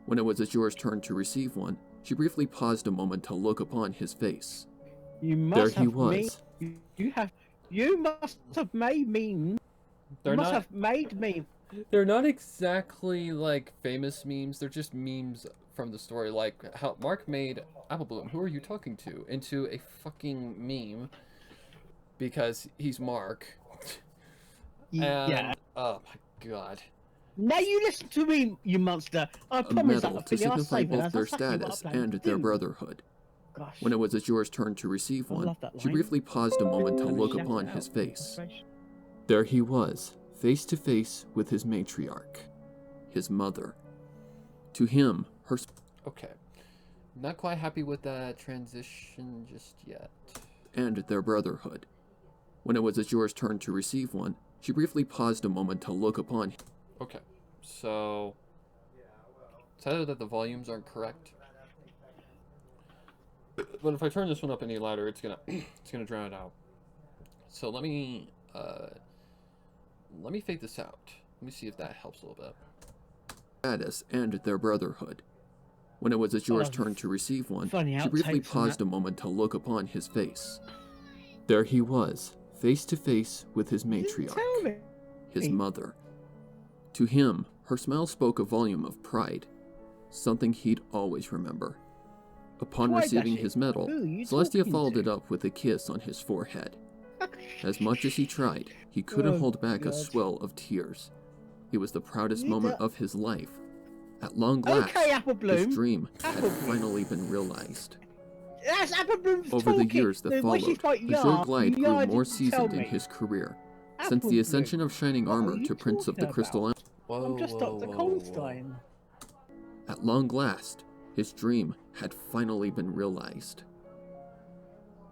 When it was Azure's turn to receive one, she briefly paused a moment to look upon his face. you must There he have was. You must have made memes. They're You must not. have made memes. They're not exactly like famous memes. They're just memes from the story, like how Mark made Apple Bloom, who are you talking to, into a fucking meme because he's Mark. Yeah. And oh my god. Now you listen to me, you monster. I A promise medal that to I'll signify save it. both That's their exactly what I status plan and to their do. brotherhood. Gosh. When it was Azure's turn to receive I one, love that she line. briefly paused a moment to Gonna look shout upon it his out. face. There he was, face to face with his matriarch, his mother. To him, her... Okay. Not quite happy with that transition just yet. And their brotherhood. When it was Azure's turn to receive one, she briefly paused a moment to look upon him. Okay. So it's either that the volumes aren't correct. But if I turn this one up any louder, it's gonna it's gonna drown it out. So let me fade this out. Let me see if that helps a little bit. Status and their brotherhood. When it was Azure's turn to receive one, funny she briefly outtakes from paused that. a moment to look upon his face. There he was, face to face with his Tell matriarch, me. his mother. To him, her smile spoke a volume of pride, something he'd always remember. Upon Why, receiving Dashi? his medal, Who are you Celestia talking followed to? it up with a kiss on his forehead. As much as he tried, he couldn't Oh, hold back a God. swell of tears. It was the proudest You moment do- of his life. At long last, Okay, Apple his Bloom. dream Apple had Bloom. finally been realized. That's Apple Bloom's Over talking. the years that When she's followed, like, Azure "Yeah, Glide grew yeah, more didn't tell seasoned in me." his career. Apple Since the Bloom. ascension of Shining What are Armor you to Prince of the talking Crystal about? Whoa, I'm just whoa, Dr. whoa, Coldstein. At long last, his dream had finally been realized.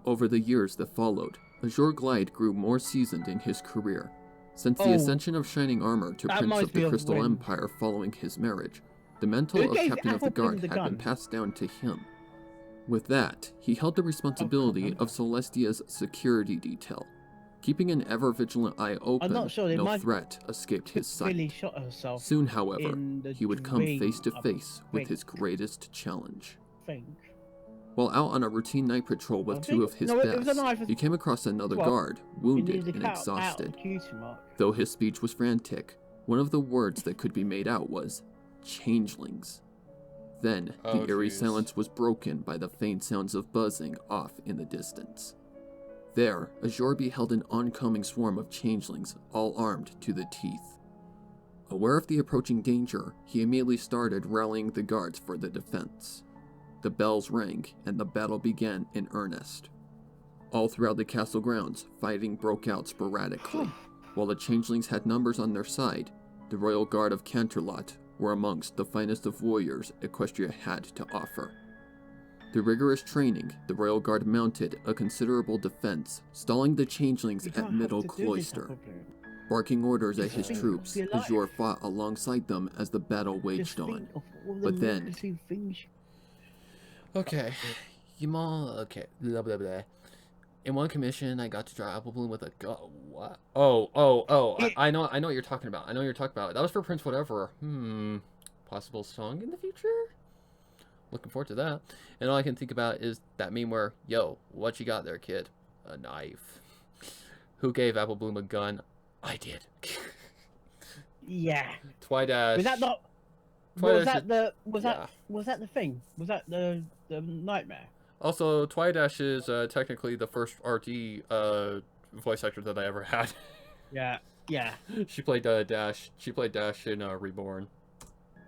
Over the years that followed, Azure Glide grew more seasoned in his career. Since the Oh, ascension of Shining Armor to that Prince reminds of me the of Crystal when- Empire following his marriage, the mantle Who of gave Captain of the Apple Bloom Guard the had been gun? passed down to him. With that, he held the responsibility remember. of Celestia's security detail. Keeping an ever-vigilant eye open, not sure, they no might- threat escaped his Billy sight. shot herself. Soon, however, in the he would come dream, face to I face with think. his greatest challenge. Think. While out on a routine night patrol with I two think- of his no, it was best, a knife as he came across another well. guard, You wounded needed to and cut out exhausted. the cutie mark. Though his speech was frantic, one of the words that could be made out was changelings. Then, Oh, the eerie jeez. silence was broken by the faint sounds of buzzing off in the distance. There, Azure beheld an oncoming swarm of changelings, all armed to the teeth. Aware of the approaching danger, he immediately started rallying the guards for the defense. The bells rang, and the battle began in earnest. All throughout the castle grounds, fighting broke out sporadically. While the changelings had numbers on their side, the Royal Guard of Canterlot were amongst the finest of warriors Equestria had to offer. Through rigorous training, the Royal Guard mounted a considerable defense, stalling the changelings You at don't have Middle to do this, Cloister. Apple Bloom. Barking orders at Just his think troops, of your life. Azure fought alongside them as the battle Just waged on. think of all the But then- magnificent things. Okay. Okay. Blah, blah, blah. In one commission, I got to draw Apple Bloom with a gun. What? Oh. I know what you're talking about. That was for Prince Whatever. Possible song in the future? Looking forward to that. And all I can think about is that meme where, yo, what you got there, kid? A knife. Who gave Apple Bloom a gun? I did. Yeah. Twidash. Was that not? Twilight Was that is- the? Was yeah. that? Was that the thing? Was that the nightmare? Also, Twidash is technically the first RT voice actor that I ever had. Yeah. Yeah. She played Dash. She played Dash in Reborn.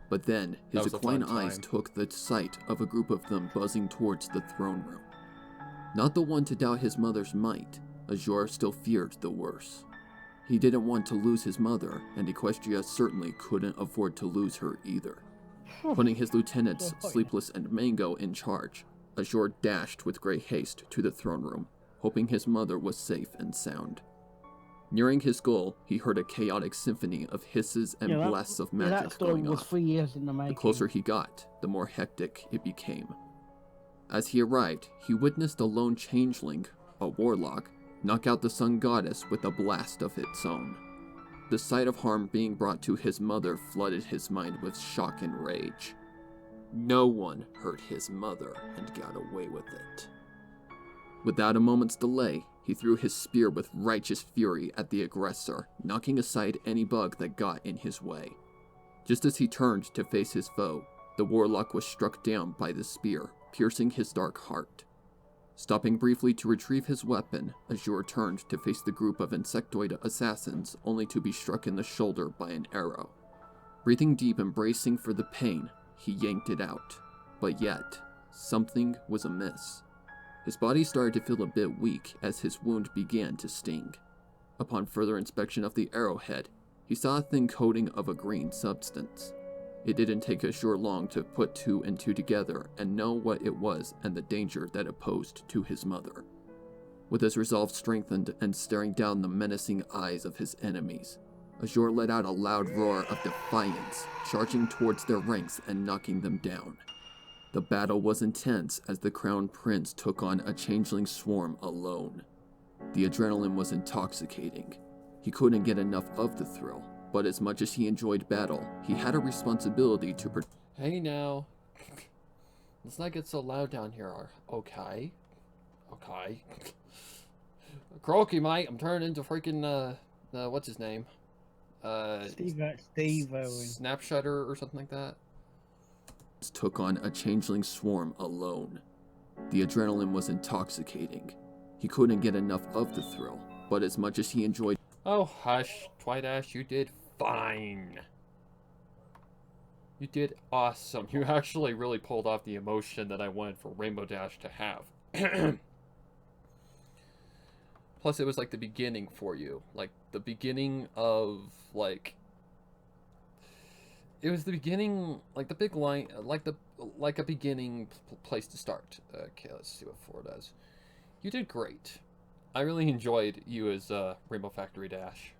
But then, That his was a equine fun eyes time. took the sight of a group of them buzzing towards the throne room. Not the one to doubt his mother's might, Azure still feared the worst. He didn't want to lose his mother, and Equestria certainly couldn't afford to lose her either. Putting his lieutenants, Sleepless and Mango, in charge, Azure dashed with great haste to the throne room, hoping his mother was safe and sound. Nearing his goal, he heard a chaotic symphony of hisses and blasts of magic that story going was off. 3 years in the making. The closer he got, the more hectic it became. As he arrived, he witnessed a lone changeling, a warlock, knock out the sun goddess with a blast of its own. The sight of harm being brought to his mother flooded his mind with shock and rage. No one hurt his mother and got away with it. Without a moment's delay, he threw his spear with righteous fury at the aggressor, knocking aside any bug that got in his way. Just as he turned to face his foe, The warlock was struck down by the spear, piercing his dark heart. Stopping briefly to retrieve his weapon, Azure turned to face the group of insectoid assassins, only to be struck in the shoulder by an arrow. Breathing deep and bracing for the pain, he yanked it out. But yet, something was amiss. His body started to feel a bit weak as his wound began to sting. Upon further inspection of the arrowhead, he saw a thin coating of a green substance. It didn't take Azure long to put two and two together and know what it was and the danger that it posed to his mother. With his resolve strengthened and staring down the menacing eyes of his enemies, Azure let out a loud roar of defiance, charging towards their ranks and knocking them down. The battle was intense as the Crown Prince took on a changeling swarm alone. The adrenaline was intoxicating. He couldn't get enough of the thrill, but as much as he enjoyed battle, he had a responsibility to protect. Hey now. Let's not get so loud down here, okay? Okay. Croaky, mate, I'm turning into freaking, what's his name? Steve Owen. Snapshutter or something like that? Took on a changeling swarm alone. The adrenaline was intoxicating. He couldn't get enough of the thrill, but as much as he enjoyed. Oh, hush, Twidash, you did fine. You did awesome. You actually really pulled off the emotion that I wanted for Rainbow Dash to have. Plus, it was like the beginning for you. Like, the beginning of, like... It was the beginning, like the big line, like a beginning place to start. Okay, let's see what 4 does. You did great. I really enjoyed you as Rainbow Factory Dash.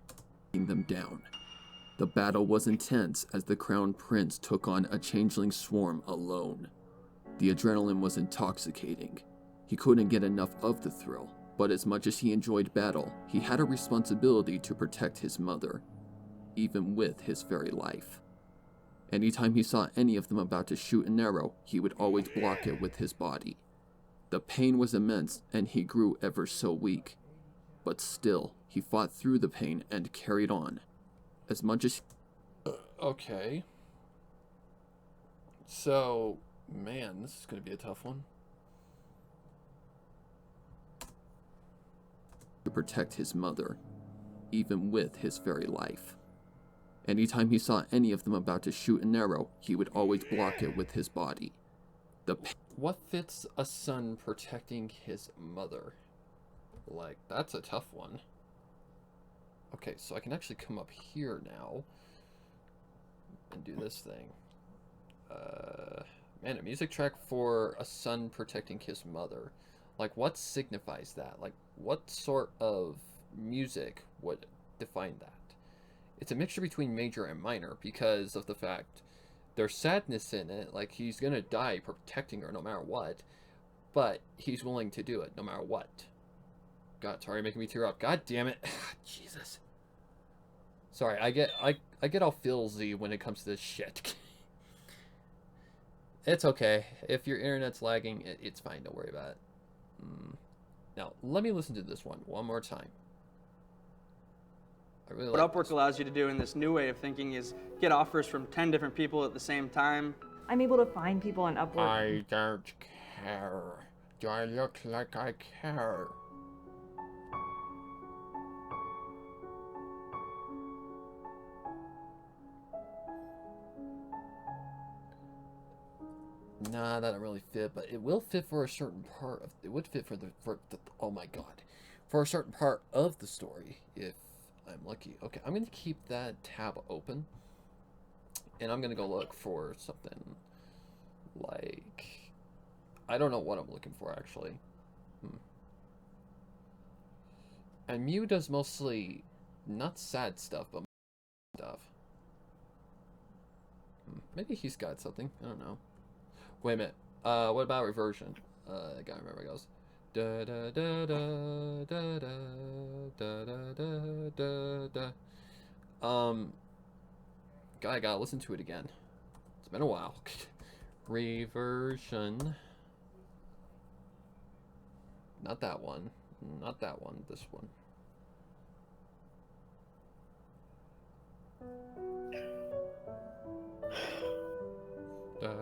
Them down. The battle was intense as the Crown Prince took on a changeling swarm alone. The adrenaline was intoxicating. He couldn't get enough of the thrill, but as much as he enjoyed battle, he had a responsibility to protect his mother, even with his very life. Anytime he saw any of them about to shoot an arrow, he would always block it with his body. The pain was immense, and he grew ever so weak. But still, he fought through the pain and carried on. As much as... Okay. So, man, this is going to be a tough one. To protect his mother, even with his very life. Anytime he saw any of them about to shoot an arrow, he would always block it with his body. What fits a son protecting his mother? Like, that's a tough one. Okay, so I can actually come up here now and do this thing. Man, a music track for a son protecting his mother. Like, what signifies that? Like, what sort of music would define that? It's a mixture between major and minor because of the fact there's sadness in it, like he's gonna die protecting her no matter what, but he's willing to do it no matter what. God, sorry, making me tear up. God damn it. Jesus. Sorry, I get all feelsy when it comes to this shit. It's okay. If your internet's lagging, it's fine. Don't worry about it. Now, let me listen to this one more time. Really what Upwork allows you to do in this new way of thinking is get offers from 10 different people at the same time. I'm able to find people on Upwork. I don't care. Do I look like I care? Nah, that don't really fit, but it will fit for a certain part of it would fit for the oh my god. For a certain part of the story if I'm lucky. Okay, I'm going to keep that tab open. And I'm going to go look for something like... I don't know what I'm looking for, actually. And Mew does mostly not sad stuff, but stuff. Maybe he's got something. I don't know. Wait a minute. What about reversion? I gotta remember it goes. Da da da da da da da da da da. I gotta listen to it again. It's been a while. Reversion. Not that one. Not that one. This one. Da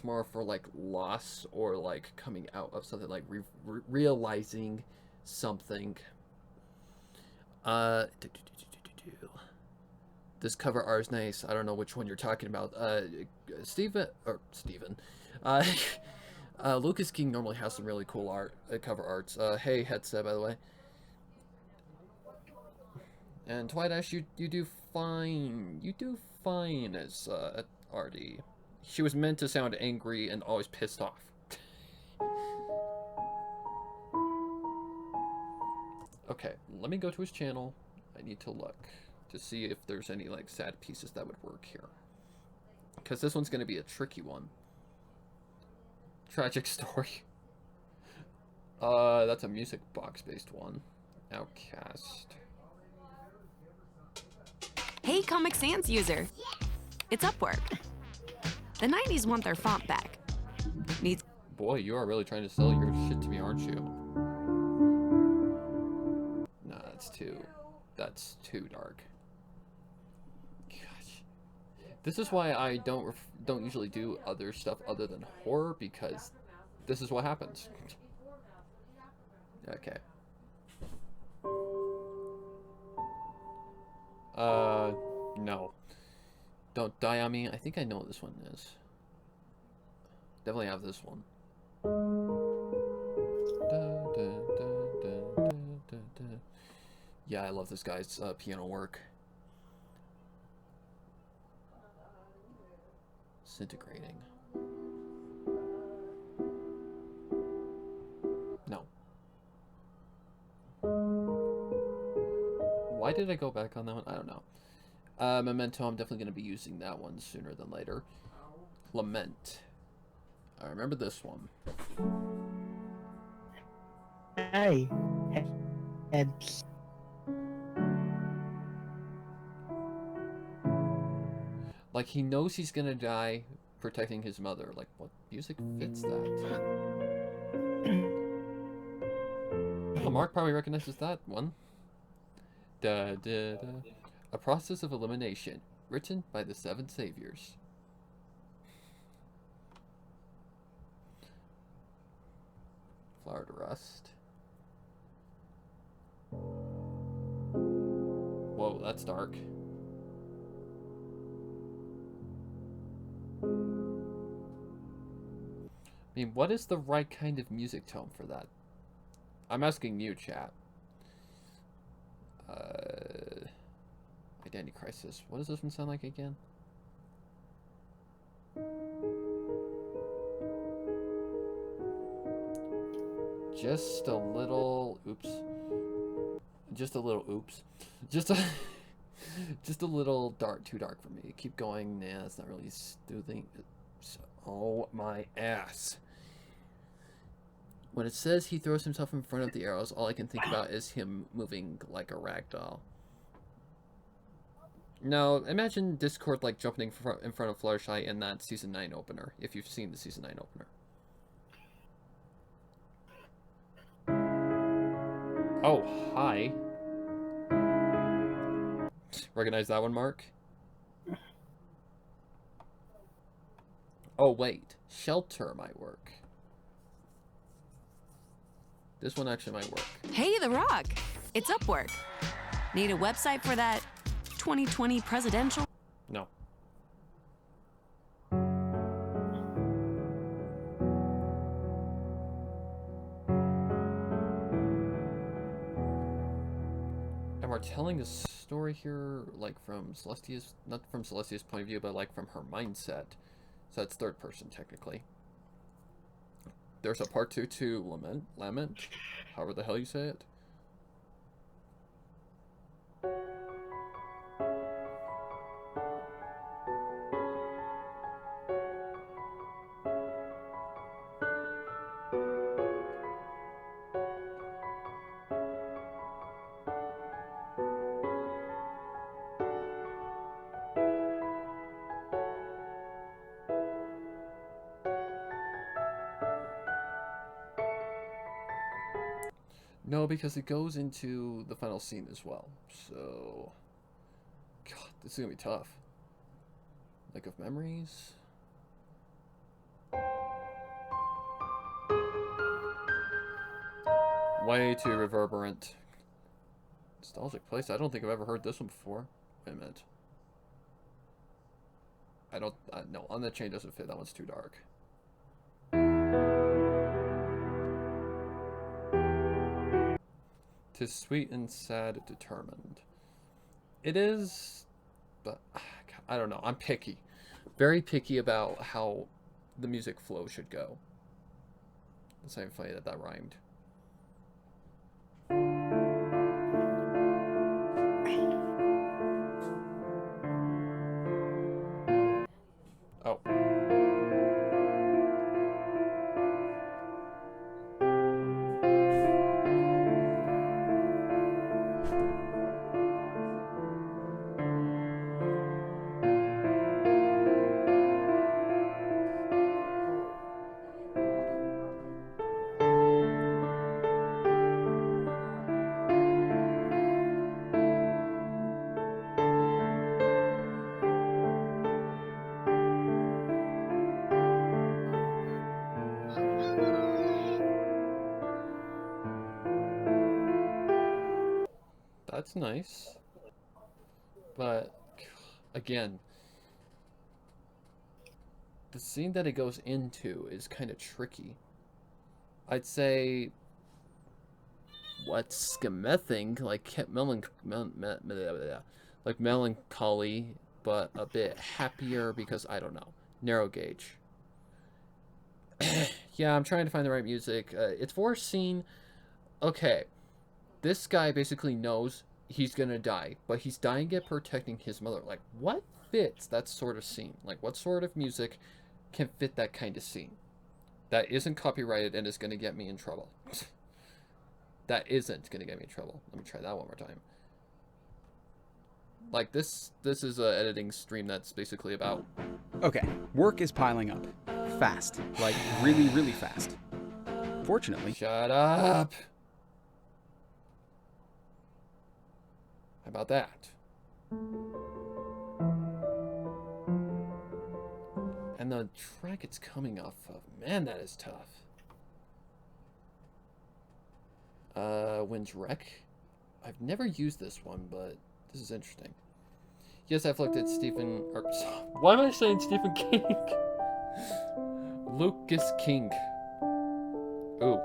that's more for like loss or like coming out of something, like realizing something. This cover art is nice. I don't know which one you're talking about. Steven. Lucas King normally has some really cool art, cover arts. Hey, headset, by the way. And Twilight Ash, you do fine. You do fine as Artie. She was meant to sound angry and always pissed off. Okay, let me go to his channel. I need to look to see if there's any like sad pieces that would work here. Because this one's going to be a tricky one. Tragic story. That's a music box based one. Outcast. Hey, Comic Sans user. It's Upwork. The 90s want their font back. Needs. Boy, you are really trying to sell your shit to me, aren't you? Nah, that's too dark. Gosh. This is why I don't usually do other stuff other than horror, because this is what happens. Okay. No. Don't Die on Me. I think I know what this one is. Definitely have this one. Yeah, I love this guy's piano work. Disintegrating. No. Why did I go back on that one? I don't know. Memento, I'm definitely going to be using that one sooner than later. Lament. I remember this one. Hey. Heads. Like, he knows he's going to die protecting his mother. Like, what music fits that? Oh, Mark probably recognizes that one. Da, da, da. A Process of Elimination, written by the Seven Saviors. Flower to Rust. Whoa, that's dark. I mean, what is the right kind of music tone for that? I'm asking you, chat. Identity Crisis. What does this one sound like again? Just a little oops. Just a little oops. Just a just a little dark, too dark for me. Keep going. Nah, that's not really soothing. Oh my ass. When it says he throws himself in front of the arrows, all I can think about is him moving like a ragdoll. No, imagine Discord like jumping in front of Fluttershy in that Season 9 opener, if you've seen the Season 9 opener. Oh, hi. Recognize that one, Mark? Oh, wait. Shelter might work. This one actually might work. Hey, The Rock. It's Upwork. Need a website for that 2020 presidential? No. And we're telling a story here, like from Celestia's, not from Celestia's point of view, but like from her mindset. So that's third person, technically. There's a part 2 to Lament, however the hell you say it. No, because it goes into the final scene as well. So, God, this is gonna be tough. Like of Memories. Way too reverberant. Nostalgic place. I don't think I've ever heard this one before. Wait a minute. I don't. No, On the Chain doesn't fit. That one's too dark. Tis sweet and sad, determined. It is, but I don't know. I'm picky. Very picky about how the music flow should go. It's not even funny that that rhymed. Oh. That's nice. But, again, the scene that it goes into is kind of tricky. I'd say, what's schemething, like melancholy, but a bit happier because, I don't know, narrow gauge. Yeah, I'm trying to find the right music. It's for a scene. Okay, this guy basically knows he's gonna die, but he's dying at protecting his mother. Like, what fits that sort of scene? Like, what sort of music can fit that kind of scene? That isn't copyrighted and is gonna get me in trouble. That isn't gonna get me in trouble. Let me try that one more time. Like, this is a editing stream that's basically about... Okay, work is piling up. Fast. Like, really, really fast. Fortunately... Shut up! How about that? And the track it's coming off of, man, that is tough. Wind's Wreck. I've never used this one, but this is interesting. Yes, I've looked at Stephen... Or, why am I saying Stephen King? Lucas King. Ooh.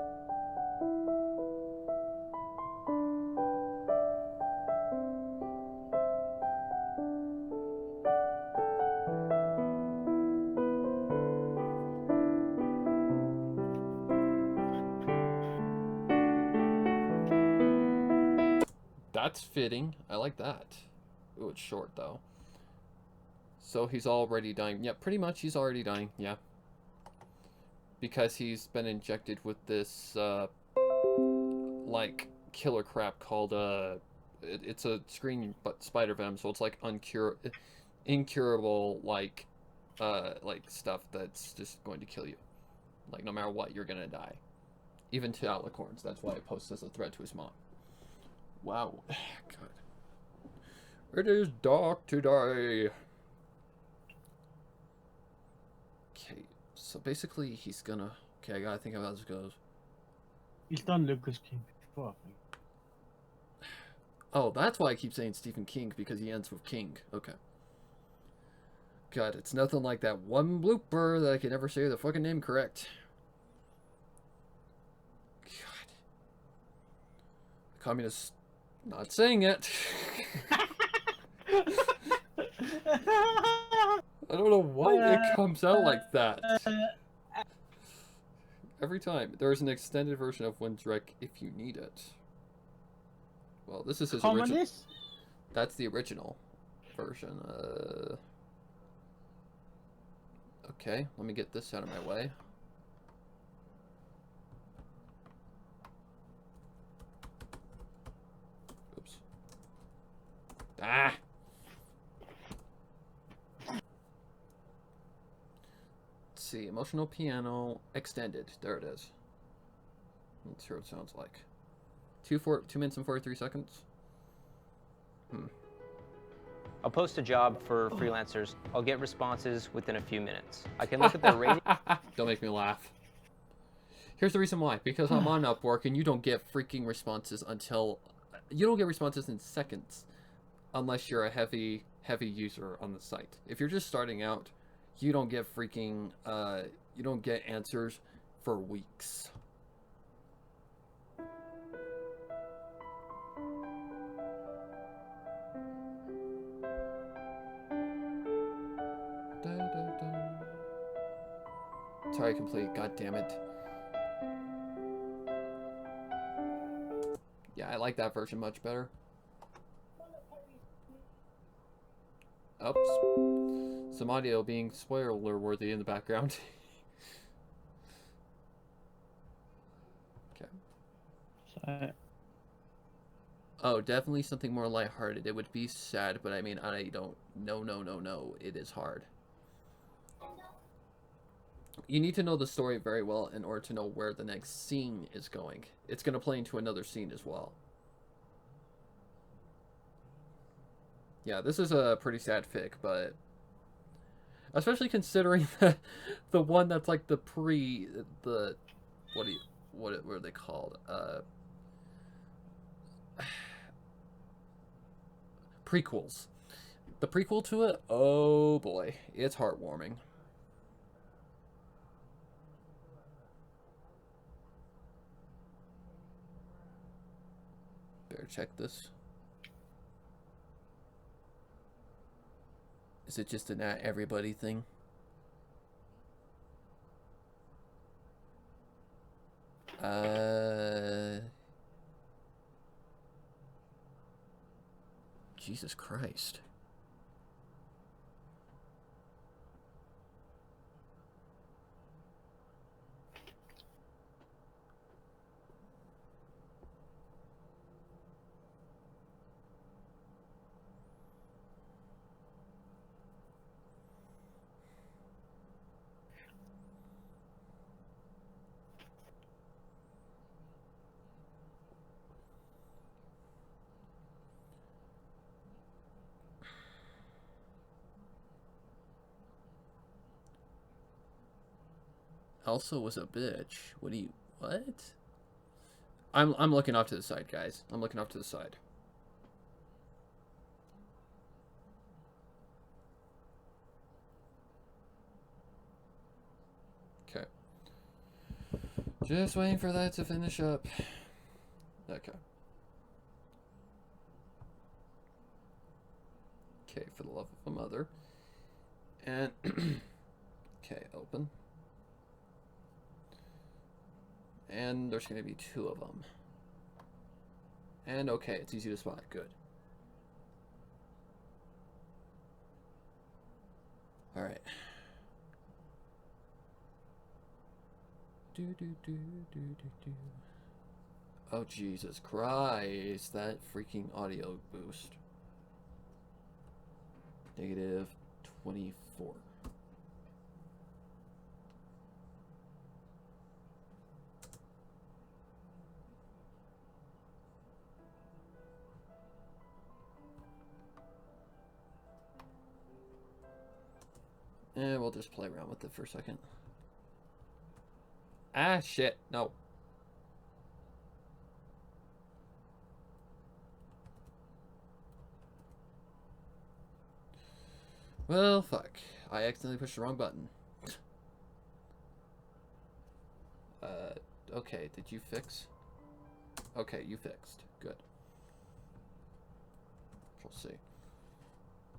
That's fitting. I like that. Ooh, it's short, though. So he's already dying. Yeah, pretty much he's already dying. Yeah. Because he's been injected with this, like, killer crap called, it's a screen but spider venom, so it's like incurable, like stuff that's just going to kill you. Like, no matter what, you're gonna die. Even to Alicorns. That's why it posts as a threat to his mom. Wow. God. It is dark today. Okay, so basically he's gonna... Okay, I gotta think of how this goes. He's done Lucas King before, I think. Oh, that's why I keep saying Stephen King, because he ends with King. Okay. God, it's nothing like that one blooper that I can never say the fucking name correct. God. Communist... Not saying it. I don't know why it comes out like that. Every time. There's an extended version of Wind's Wreck if you need it. Well, this is his original. That's the original version. Okay, let me get this out of my way. Oops. Ah! Let's see, emotional piano extended. There it is. Let's hear what it sounds like. 2 minutes and 43 seconds. I'll post a job for freelancers. I'll get responses within a few minutes. I can look at their rating. Don't make me laugh. Here's the reason why. Because I'm on Upwork and you don't get freaking responses until... You don't get responses in seconds. Unless you're a heavy user on the site. If you're just starting out, you don't get freaking... you don't get answers for weeks. Sorry, complete. God damn it. Yeah, I like that version much better. Oops. Some audio being spoiler worthy in the background. Okay. So, Oh, definitely something more lighthearted. It would be sad, but I mean, I don't... No. It is hard. You need to know the story very well in order to know where the next scene is going. It's going to play into another scene as well. Yeah, this is a pretty sad fic, but... Especially considering the one that's like the what are they called? Prequels. The prequel to it, oh boy, it's heartwarming. Better check this. Is it just a not everybody thing? Jesus Christ. Elsa was a bitch. What? I'm looking off to the side, guys. I'm looking off to the side. Okay. Just waiting for that to finish up. Okay. Okay, for the love of a mother. And okay, open. And there's going to be 2 of them. And okay, it's easy to spot. Good. Alright. Oh, Jesus Christ. That freaking audio boost. Negative 24. And we'll just play around with it for a second. Ah, shit. No. Well, fuck. I accidentally pushed the wrong button. Okay. Did you fix? Okay, you fixed. Good. Control C.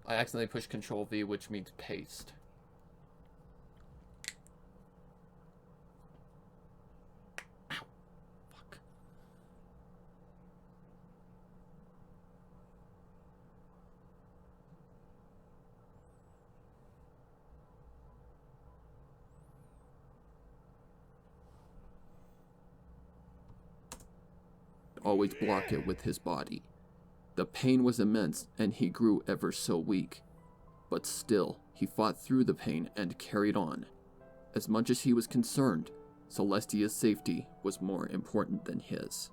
I accidentally pushed Control V, which means paste. Always block it with his body. The pain was immense, and he grew ever so weak. But still, he fought through the pain and carried on. As much as he was concerned, Celestia's safety was more important than his.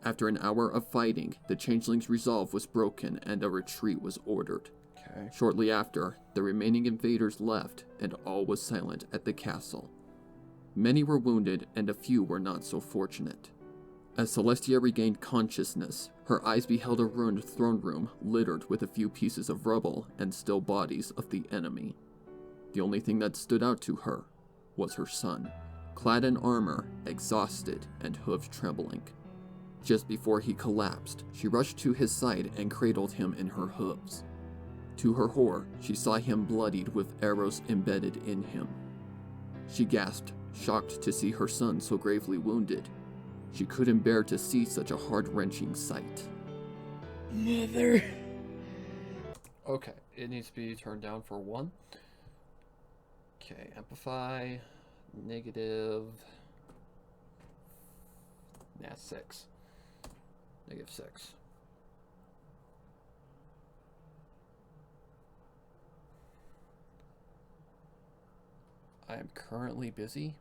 After an hour of fighting, the changeling's resolve was broken and a retreat was ordered. Okay. Shortly after, the remaining invaders left, and all was silent at the castle. Many were wounded, and a few were not so fortunate. As Celestia regained consciousness, her eyes beheld a ruined throne room littered with a few pieces of rubble and still bodies of the enemy. The only thing that stood out to her was her son, clad in armor, exhausted and hooves trembling. Just before he collapsed, she rushed to his side and cradled him in her hooves. To her horror, she saw him bloodied with arrows embedded in him. She gasped, shocked to see her son so gravely wounded. She couldn't bear to see such a heart-wrenching sight. Mother. Okay, it needs to be turned down for 1. Okay, amplify, negative, 6. Negative 6. I am currently busy.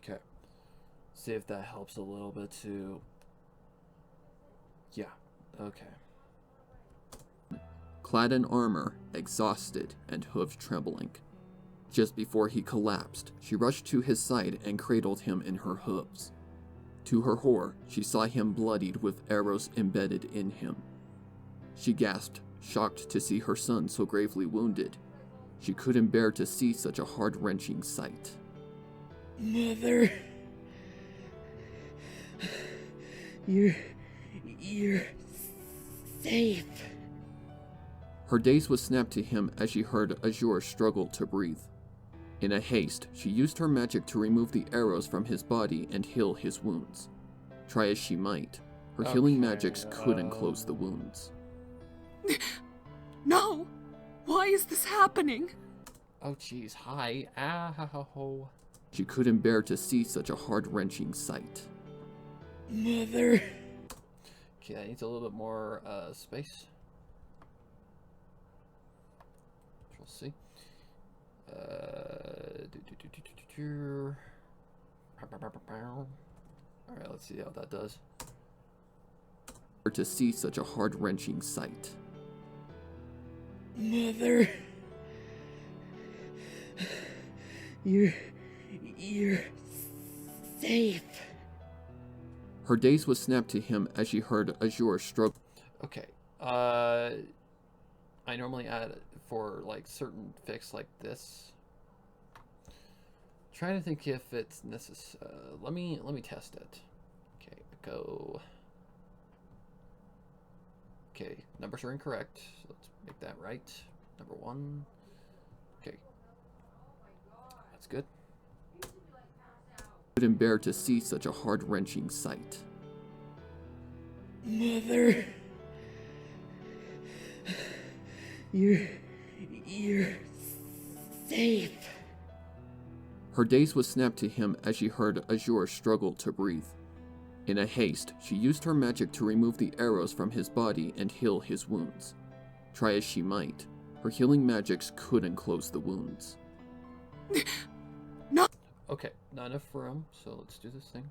Okay. See if that helps a little bit too. Yeah. Okay. Clad in armor, exhausted and hooves trembling. Just before he collapsed, she rushed to his side and cradled him in her hooves. To her horror, she saw him bloodied with arrows embedded in him. She gasped, shocked to see her son so gravely wounded. She couldn't bear to see such a heart-wrenching sight. Mother. You're safe. Her daze was snapped to him as she heard Azure struggle to breathe. In a haste, she used her magic to remove the arrows from his body and heal his wounds. Try as she might, her healing magics couldn't close the wounds. No! Why is this happening? Oh jeez, hi. Ow. She couldn't bear to see such a heart-wrenching sight. Mother. Okay, that needs a little bit more space. We'll see. Alright, let's see how that does. To see such a heart-wrenching sight. Mother. You're safe. Her daze was snapped to him as she heard Azure struggle. Okay, I normally add for like certain fix like this. Trying to think if it's necessary. Let me test it. Okay, go. Okay, numbers are incorrect. So let's make that right. Number 1. Okay, that's good. Couldn't bear to see such a heart-wrenching sight. Mother. You're safe. Her daze was snapped to him as she heard Azure struggle to breathe. In a haste, she used her magic to remove the arrows from his body and heal his wounds. Try as she might, her healing magics couldn't close the wounds. No. Okay, not enough room, so let's do this thing.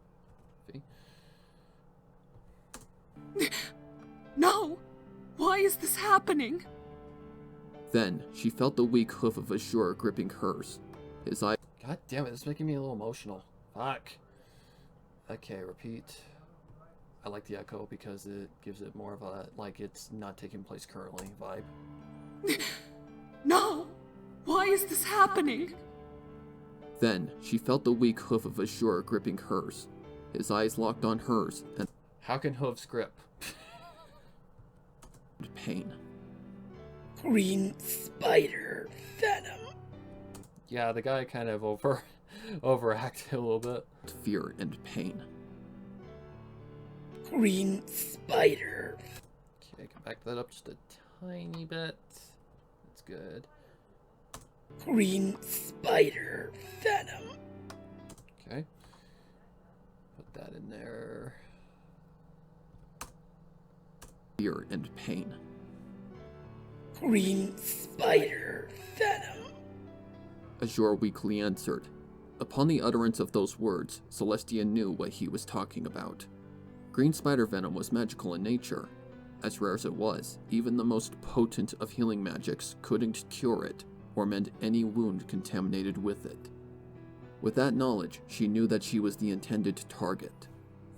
No! Why is this happening? Then, she felt the weak hoof of Azure gripping hers. His eye. God damn it, this is making me a little emotional. Fuck. Okay, repeat. I like the echo because it gives it more of a, like it's not taking place currently vibe. No! Why is this happening? Then, she felt the weak hoof of Azure gripping hers. His eyes locked on hers, and how can hooves grip? Pain. Green spider venom. Yeah, the guy kind of overacted a little bit. Fear and pain. Green spider. Okay, can back that up just a tiny bit. That's good. Green spider venom. Okay. Put that in there. Fear and pain. Green spider venom. Azure weakly answered. Upon the utterance of those words, Celestia knew what he was talking about. Green spider venom was magical in nature. As rare as it was, even the most potent of healing magics couldn't cure it or mend any wound contaminated with it. With that knowledge, she knew that she was the intended target.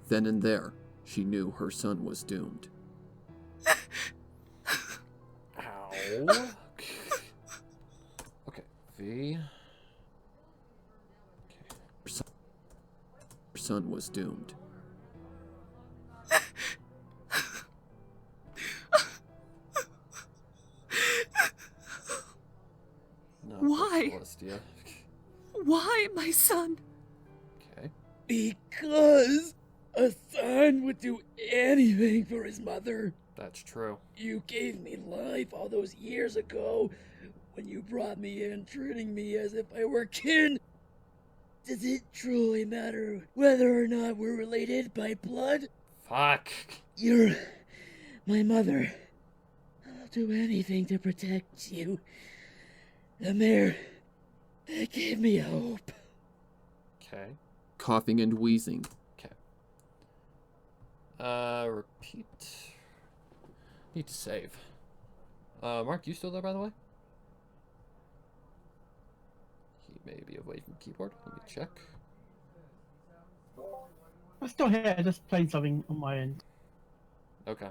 Then and there, she knew her son was doomed. Ow. Okay, V. Her son was doomed. No, Why? Celestia. Why, my son? Okay. Because a son would do anything for his mother. That's true. You gave me life all those years ago when you brought me in, treating me as if I were kin. Does it truly matter whether or not we're related by blood? Fuck. You're my mother. I'll do anything to protect you. The mayor gave me hope. Okay. Coughing and wheezing. Okay. Repeat. Need to save. Mark, you still there, by the way? He may be away from the keyboard. Let me check. I'm still here, just playing something on my end. Okay.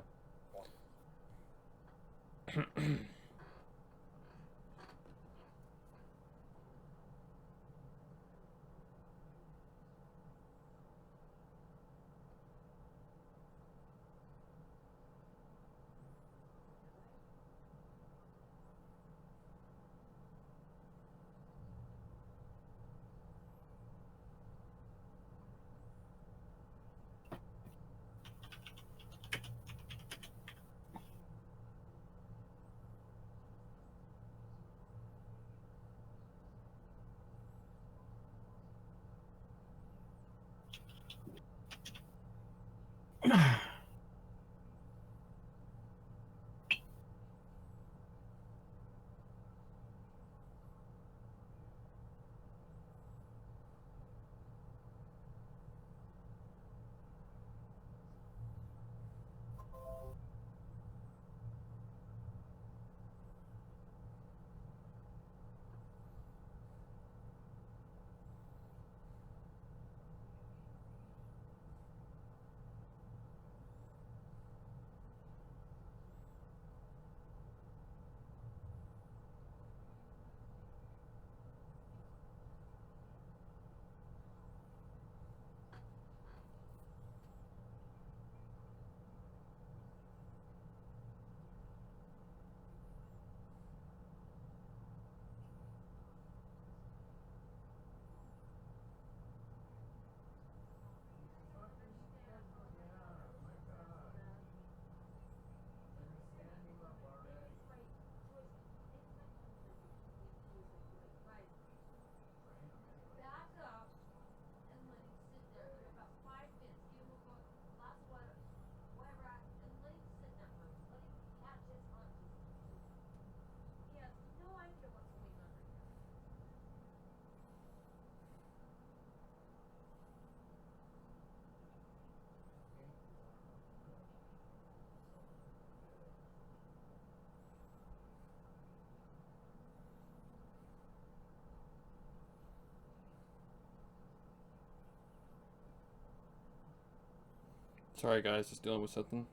Sorry guys, just dealing with something.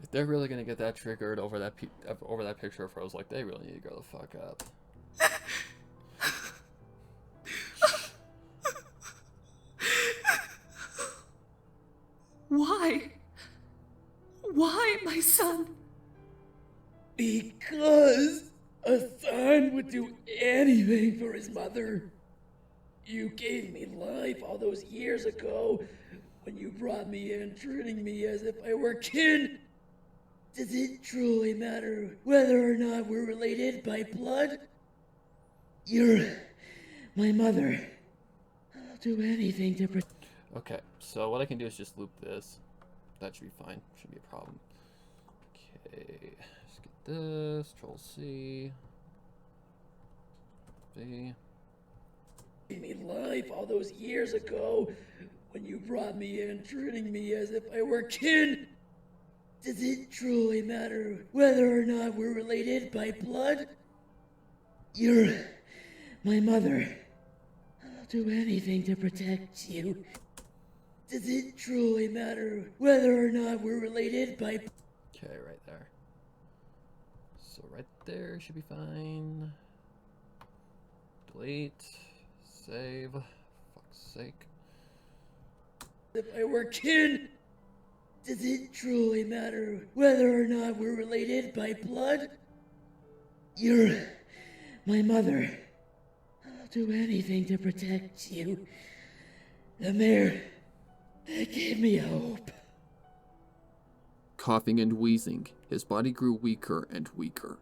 If they're really gonna get that triggered over that picture of Rose, like, they really need to go the fuck up. Why? Why, my son? Because A son would do anything for his mother. You gave me life all those years ago when you brought me in, treating me as if I were kin. Does it truly matter whether or not we're related by blood? You're my mother. I'll do anything to protect. Okay, so what I can do is just loop this. That should be fine. Shouldn't be a problem. Okay, let's get this. Control C. V. Gave me life all those years ago when you brought me in, treating me as if I were kin. Does it truly matter whether or not we're related by blood? You're my mother. I'll do anything to protect you. Does it truly matter whether or not we're related by... Okay, right there. So right there should be fine. Delete. Save. Fuck's sake. If I were kin, does it truly matter whether or not we're related by blood? You're my mother. I'll do anything to protect you. The mayor gave me hope. Coughing and wheezing, his body grew weaker and weaker.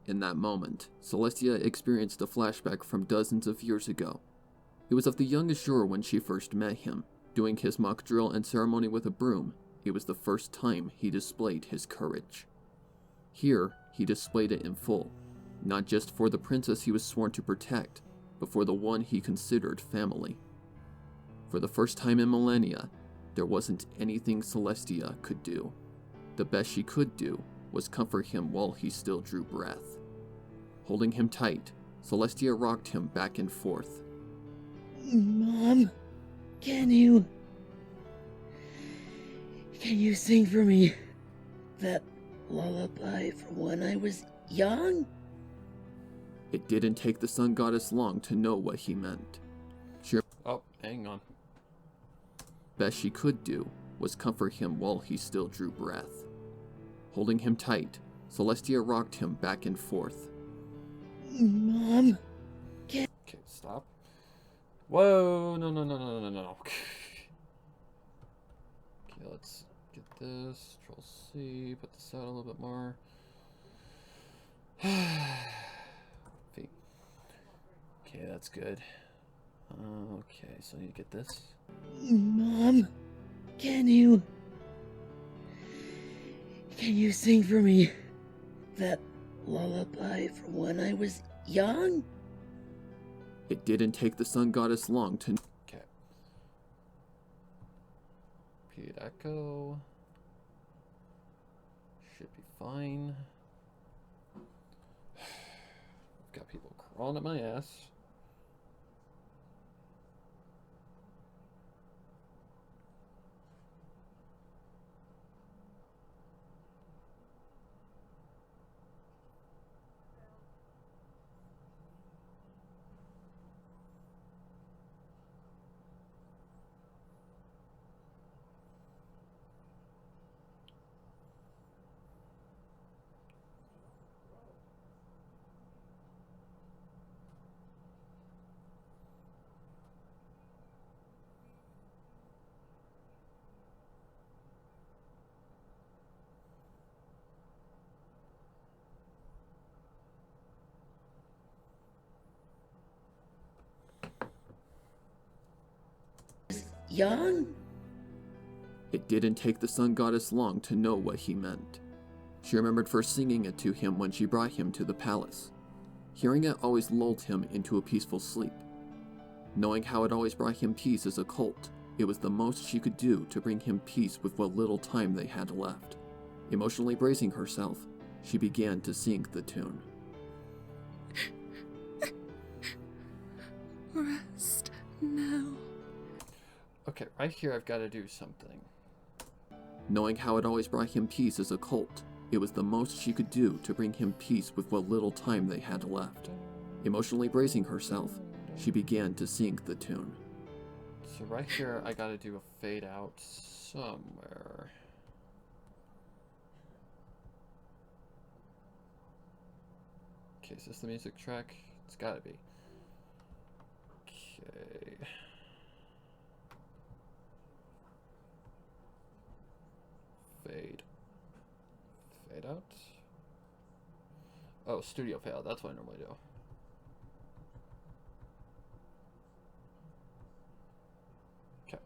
In that moment, Celestia experienced a flashback from dozens of years ago. It was of the young Azure when she first met him, doing his mock drill and ceremony with a broom. It was the first time he displayed his courage. Here, he displayed it in full, not just for the princess he was sworn to protect, but for the one he considered family. For the first time in millennia, there wasn't anything Celestia could do. The best she could do was comfort him while he still drew breath. Holding him tight, Celestia rocked him back and forth. Mom, can you sing for me that lullaby from when I was young? It didn't take the sun goddess long to know what he meant. Oh, hang on. Best she could do was comfort him while he still drew breath. Holding him tight, Celestia rocked him back and forth. Mom, Okay, stop. Whoa, no, no, no, no, no, no. Okay, let's get this. Control C, put this out a little bit more. V. Okay, that's good. Okay, so I need to get this. Mom, can you sing for me that lullaby from when I was young? It didn't take the sun goddess long to... Okay. Repeat echo. Should be fine. I've got people crawling at my ass. Young? It didn't take the sun goddess long to know what he meant. She remembered first singing it to him when she brought him to the palace. Hearing it always lulled him into a peaceful sleep. Knowing how it always brought him peace as a cult, it was the most she could do to bring him peace with what little time they had left. Emotionally bracing herself, she began to sing the tune. Rest now. Okay, right here I've got to do something. Knowing how it always brought him peace as a cult, it was the most she could do to bring him peace with what little time they had left. Emotionally bracing herself, she began to sing the tune. So right here I got to do a fade out somewhere. Okay, is this the music track? It's gotta be. Okay. Fade. Fade out. Oh, studio fade out. That's what I normally do. Okay,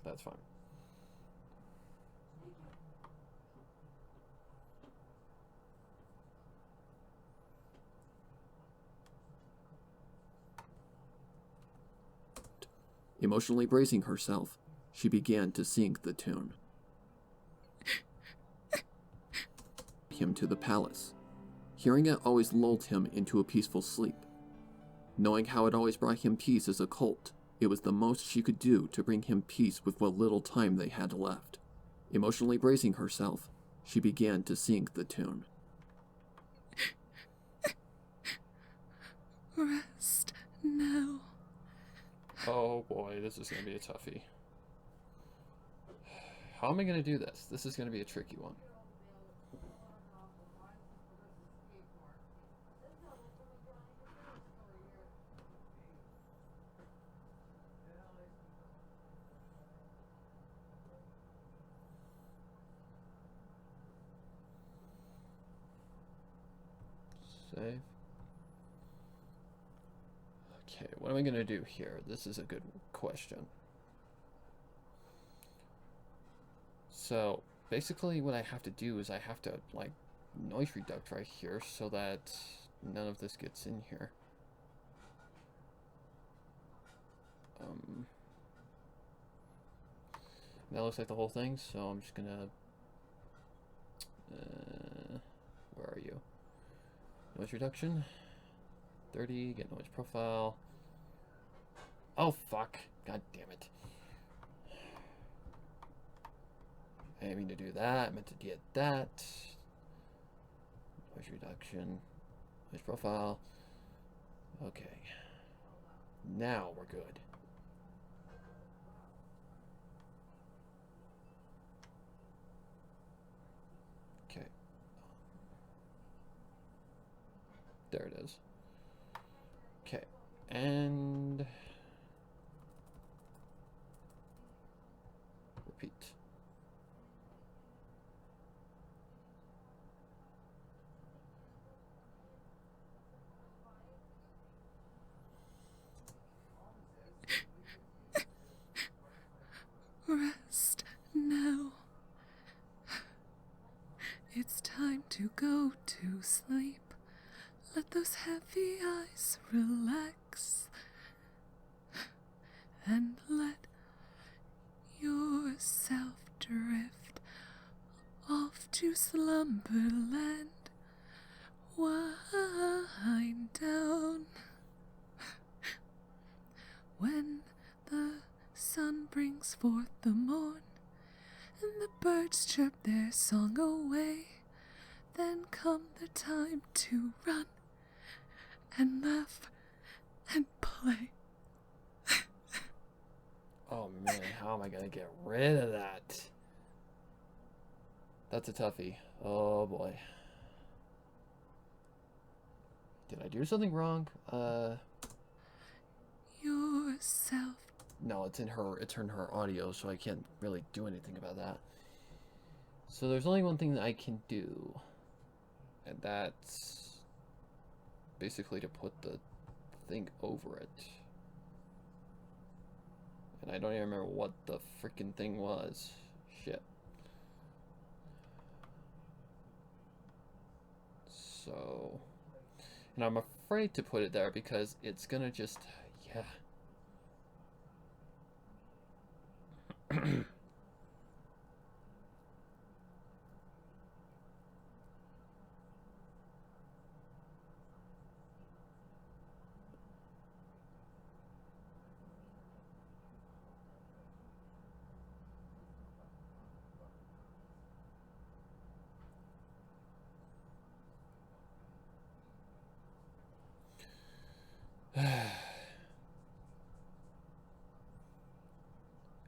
that's fine. Emotionally bracing herself, she began to sing the tune. Him to the palace. Hearing it always lulled him into a peaceful sleep. Knowing how it always brought him peace as a cult, it was the most she could do to bring him peace with what little time they had left. Emotionally bracing herself, she began to sing the tune. Rest now. Oh boy, this is gonna be a toughie. How am I gonna do this? This is gonna be a tricky one. Save. Okay, what am I gonna do here? This is a good question. So, basically what I have to do is I have to, like, noise reduct right here so that none of this gets in here. That looks like the whole thing, so I'm just gonna... where are you? Noise reduction. 30, get noise profile. Oh, fuck. God damn it. I didn't mean to do that. I meant to get that. Noise reduction. Noise profile. Okay. Now we're good. Okay. There it is. Okay. And... repeat. Rest now. It's time to go to sleep. Let those heavy eyes relax. And let yourself drift off to slumberland. Wind down. When the sun brings forth the morn, and the birds chirp their song away, then come the time to run and laugh and play. Oh man, how am I gonna get rid of that? That's a toughie. Oh boy. Did I do something wrong? Yourself. No, it's in her audio, so I can't really do anything about that. So there's only one thing that I can do, and that's basically to put the thing over it. And I don't even remember what the freaking thing was. Shit. So, and I'm afraid to put it there because it's gonna just, yeah.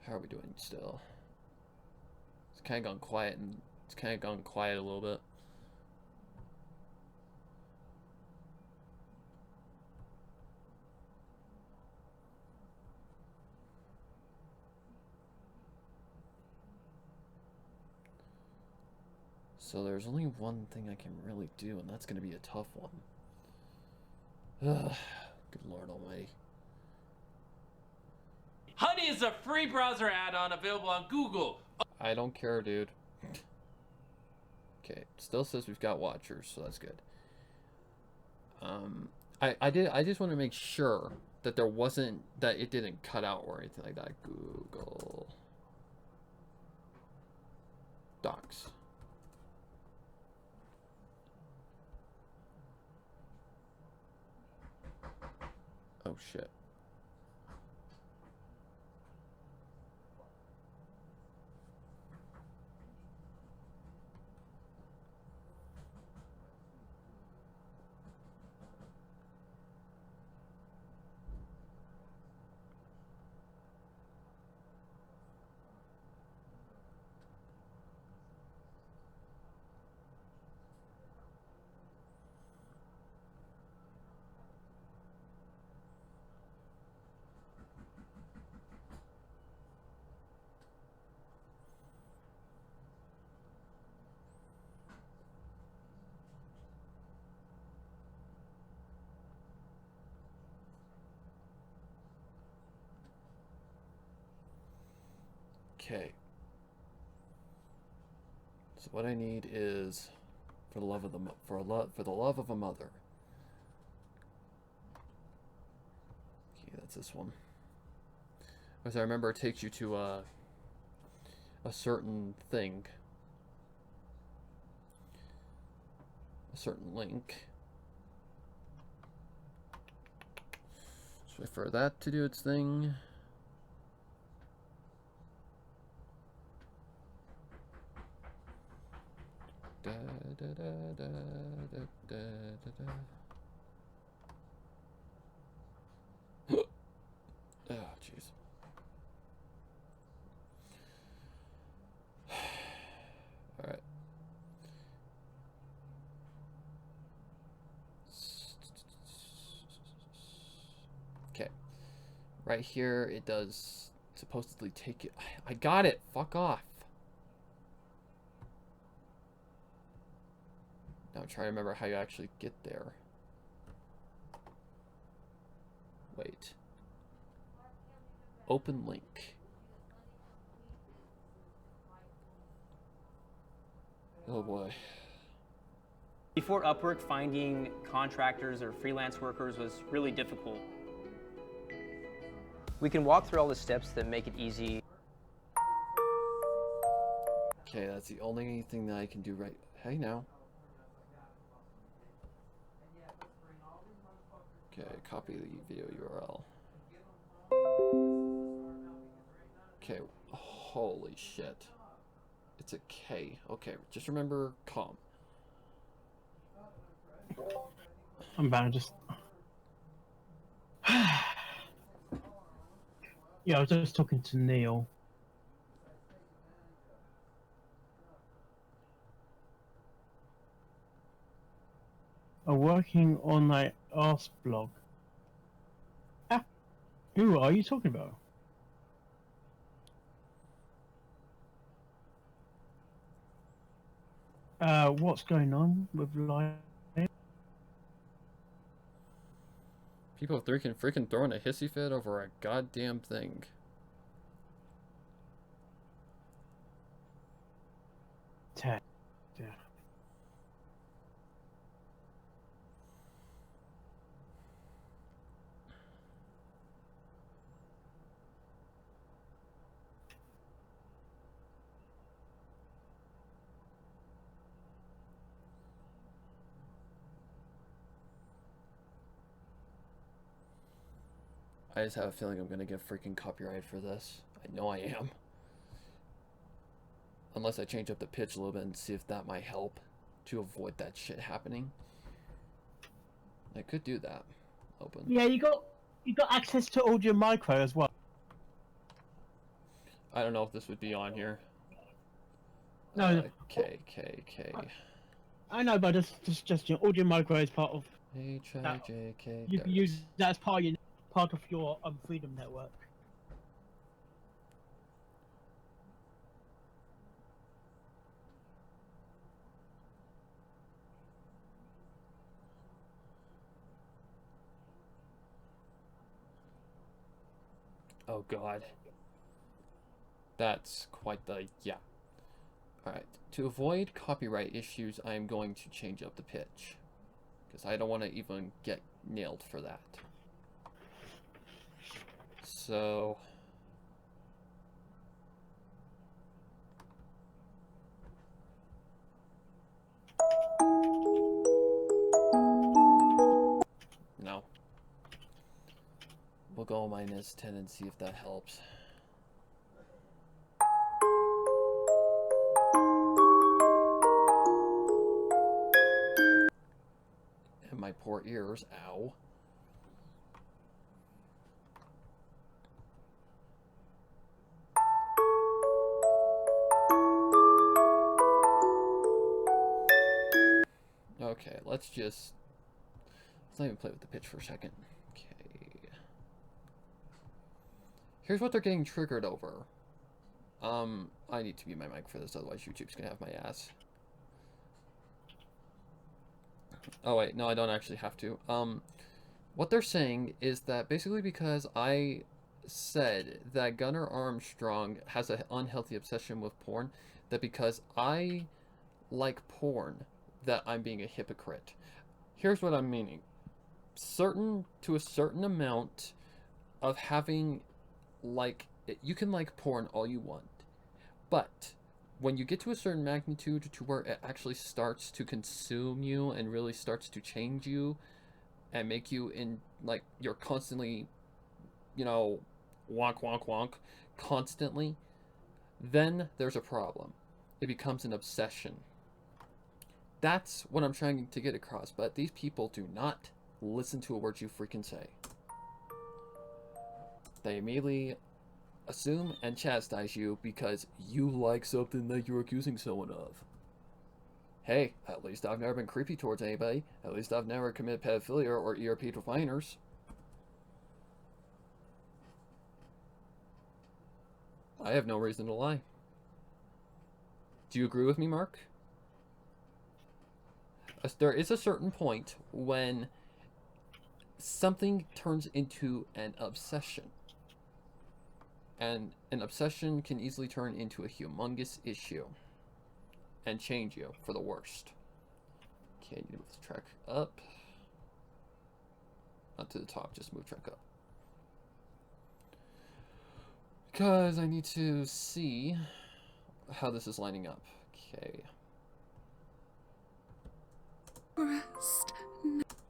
How are we doing still? It's kind of gone quiet, and it's kind of gone quiet a little bit. So there's only one thing I can really do, and that's going to be a tough one. Ugh, good Lord Almighty. Honey is a free browser add-on available on Google. I don't care, dude. Okay, still says we've got watchers, so that's good. I just want to make sure that that it didn't cut out or anything like that. Google Docs. Oh shit. Okay. So what I need is for the love of a mother. Okay, that's this one. As I remember, it takes you to a certain thing. A certain link. Just wait for that to do its thing. Da, da, da, da, da, da, da, da. Oh, jeez. All right. Okay. Right here, it does supposedly take you. I got it. Fuck off. Now I'm trying to remember how you actually get there. Wait. Open link. Oh boy. Before Upwork, finding contractors or freelance workers was really difficult. We can walk through all the steps that make it easy. Okay, that's the only thing that I can do right. Hey now. Okay, copy the video URL. Okay, holy shit. It's a K. Okay, just remember calm. I'm bad, just... Yeah, I was just talking to Neil. I'm working on my arse blog. Ah, who are you talking about? What's going on with live? People freaking throwing a hissy fit over a goddamn thing. Yeah. I just have a feeling I'm gonna get freaking copyrighted for this. I know I am. Unless I change up the pitch a little bit and see if that might help to avoid that shit happening. I could do that. Open. Yeah, you got access to Audio Micro as well. I don't know if this would be on here. No. K. I know, but just your Audio Micro is part of. HIJK. You can use that as part of your Freedom Network. Oh god. That's quite the... yeah. Alright. To avoid copyright issues, I am going to change up the pitch. Because I don't want to even get nailed for that. So... no. We'll go -10 and see if that helps. And my poor ears, ow. Okay, let's not even play with the pitch for a second. Okay. Here's what they're getting triggered over. I need to mute my mic for this, otherwise YouTube's gonna have my ass. Oh wait, no, I don't actually have to. What they're saying is that basically because I said that Gunnar Armstrong has an unhealthy obsession with porn, that because I like porn, that I'm being a hypocrite. Here's what I'm meaning. To a certain amount of having, like, you can like porn all you want, but when you get to a certain magnitude to where it actually starts to consume you and really starts to change you and make you like, you're constantly, you know, wonk, wonk, wonk, constantly, then there's a problem. It becomes an obsession. That's what I'm trying to get across, but these people do not listen to a word you freaking say. They immediately assume and chastise you because you like something that you're accusing someone of. Hey, at least I've never been creepy towards anybody. At least I've never committed pedophilia or ERP to minors. I have no reason to lie. Do you agree with me, Mark? There is a certain point when something turns into an obsession. And an obsession can easily turn into a humongous issue and change you for the worst. Okay, I need to move this track up. Not to the top, just move track up. Because I need to see how this is lining up. Okay.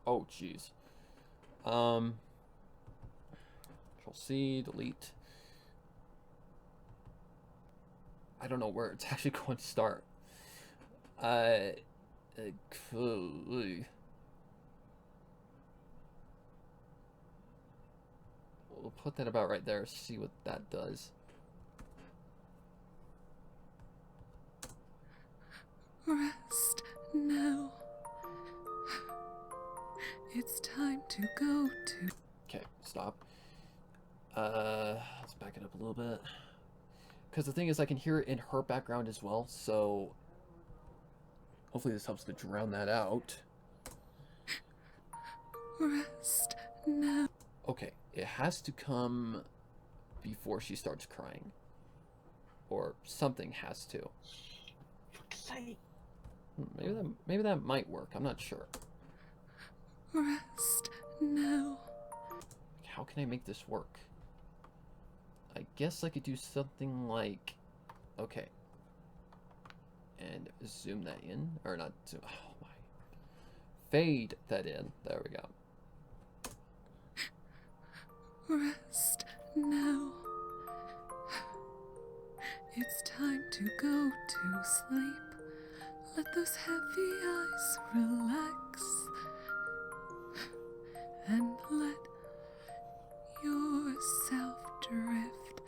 Oh, jeez. Control C, delete. I don't know where it's actually going to start. We'll put that about right there, see what that does. Rest now. It's time to go to... Okay, stop. Let's back it up a little bit. Because the thing is, I can hear it in her background as well, so hopefully this helps to drown that out. Rest now. Okay, it has to come before she starts crying. Or something has to. Maybe that might work, I'm not sure. Rest now. How can I make this work? I guess I could do something like... okay. And zoom that in. Or not zoom... oh my... fade that in. There we go. Rest now. It's time to go to sleep. Let those heavy eyes relax. And let yourself drift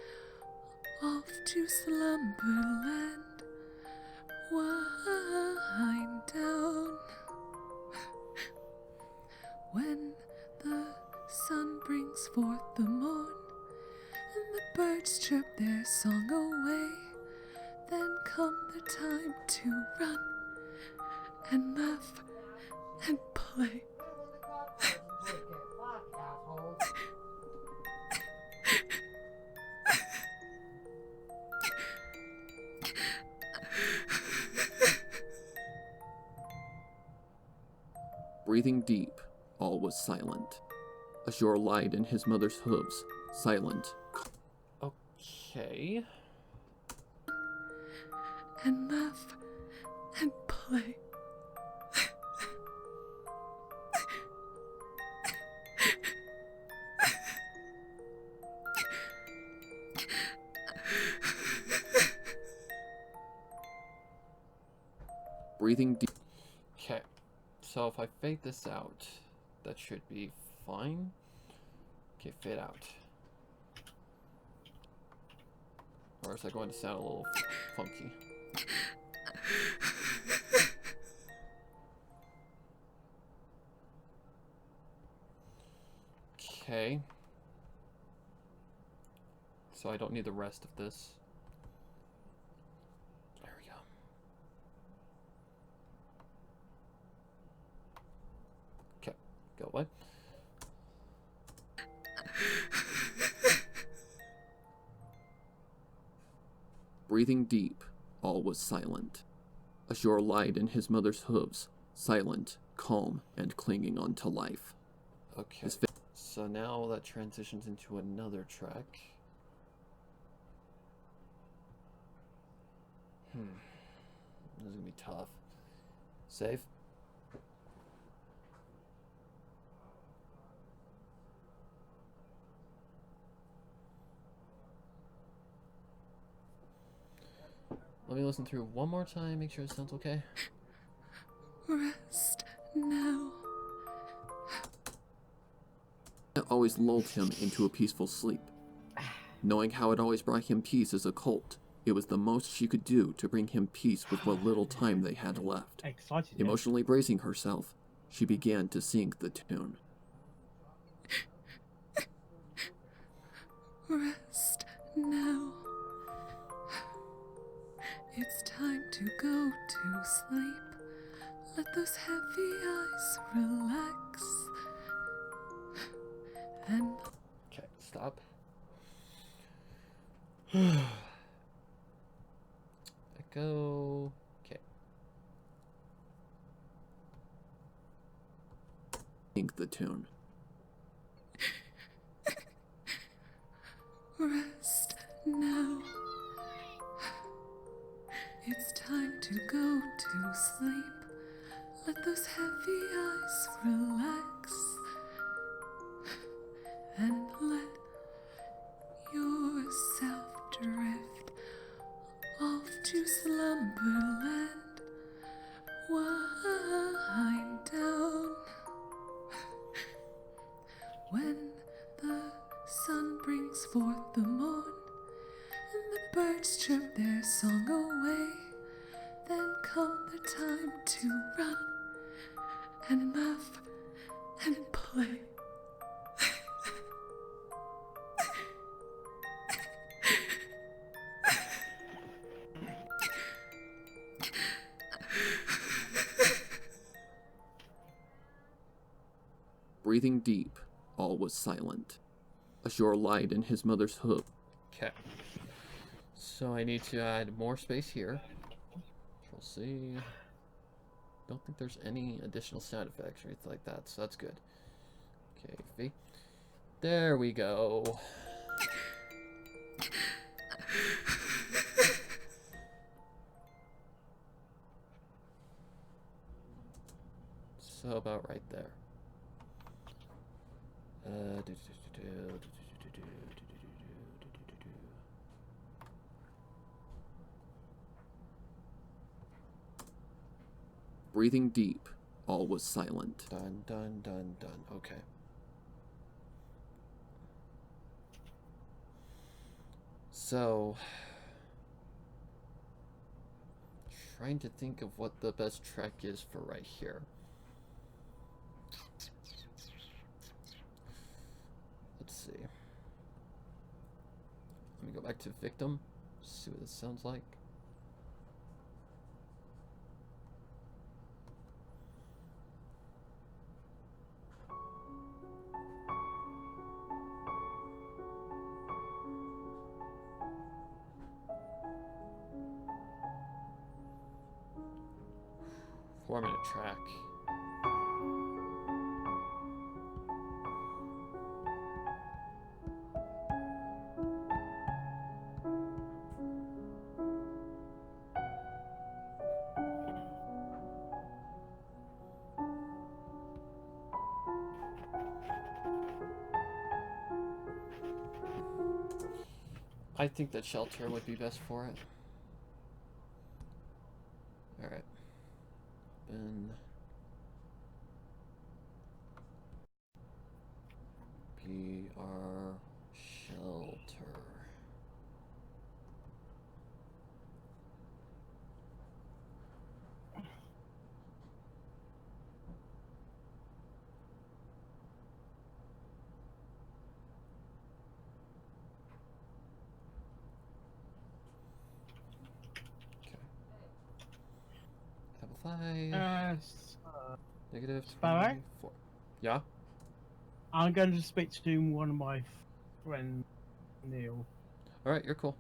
off to slumberland. Wind down. When the sun brings forth the morn and the birds chirp their song away, then come the time to run and laugh and play. Breathing deep, all was silent. Azure lied in his mother's hooves, silent. Okay. And laugh and play. Breathing deep. Okay. So if I fade this out, that should be fine. Okay, fade out. Or is that going to sound a little funky? Okay. So I don't need the rest of this. There we go. Okay, go away. Breathing deep, all was silent. Azure lied in his mother's hooves, silent, calm, and clinging on to life. Okay, so now that transitions into another track. This is gonna be tough. Save. Let me listen through one more time, make sure it sounds okay. Rest now. It always lulled him into a peaceful sleep. Knowing how it always brought him peace as a cult, it was the most she could do to bring him peace with what little time they had left. Excited. Emotionally bracing herself, she began to sing the tune. Rest now. It's time to go to sleep. Let those heavy eyes relax. And Okay, stop. Echo. Okay. Sing the tune. rest now. It's time to go to sleep. Let those heavy eyes relax. And let yourself drift off to slumberland. Wind down. When the sun brings forth the morn, and the birds chirp their song away, then come the time to run and laugh and play. Breathing deep, all was silent. Ashore lied in his mother's hoof. Okay. So I need to add more space here. Control C. Don't think there's any additional sound effects or anything like that, so that's good. Okay, V. There we go. So about right there. Breathing deep, all was silent. Done, done, done, done. Okay. So, trying to think of what the best track is for right here. Let's see. Let me go back to Victim, see what this sounds like. Four-minute track. I think that shelter would be best for it. Alright. Then... be our shelter. Level 5. Negative Sparrow? 24. Yeah? I'm going to speak to one of my friends, Neil. Alright, you're cool.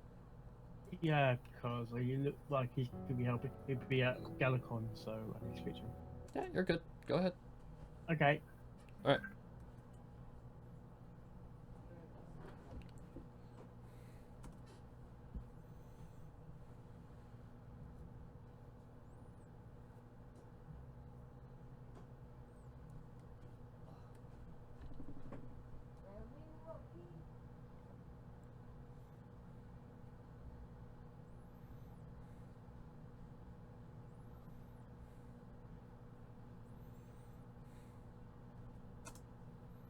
Yeah, because he looked like he could be helping. He'd be at Galacon, so I need to speak to him. Yeah, you're good. Go ahead. Okay. Alright.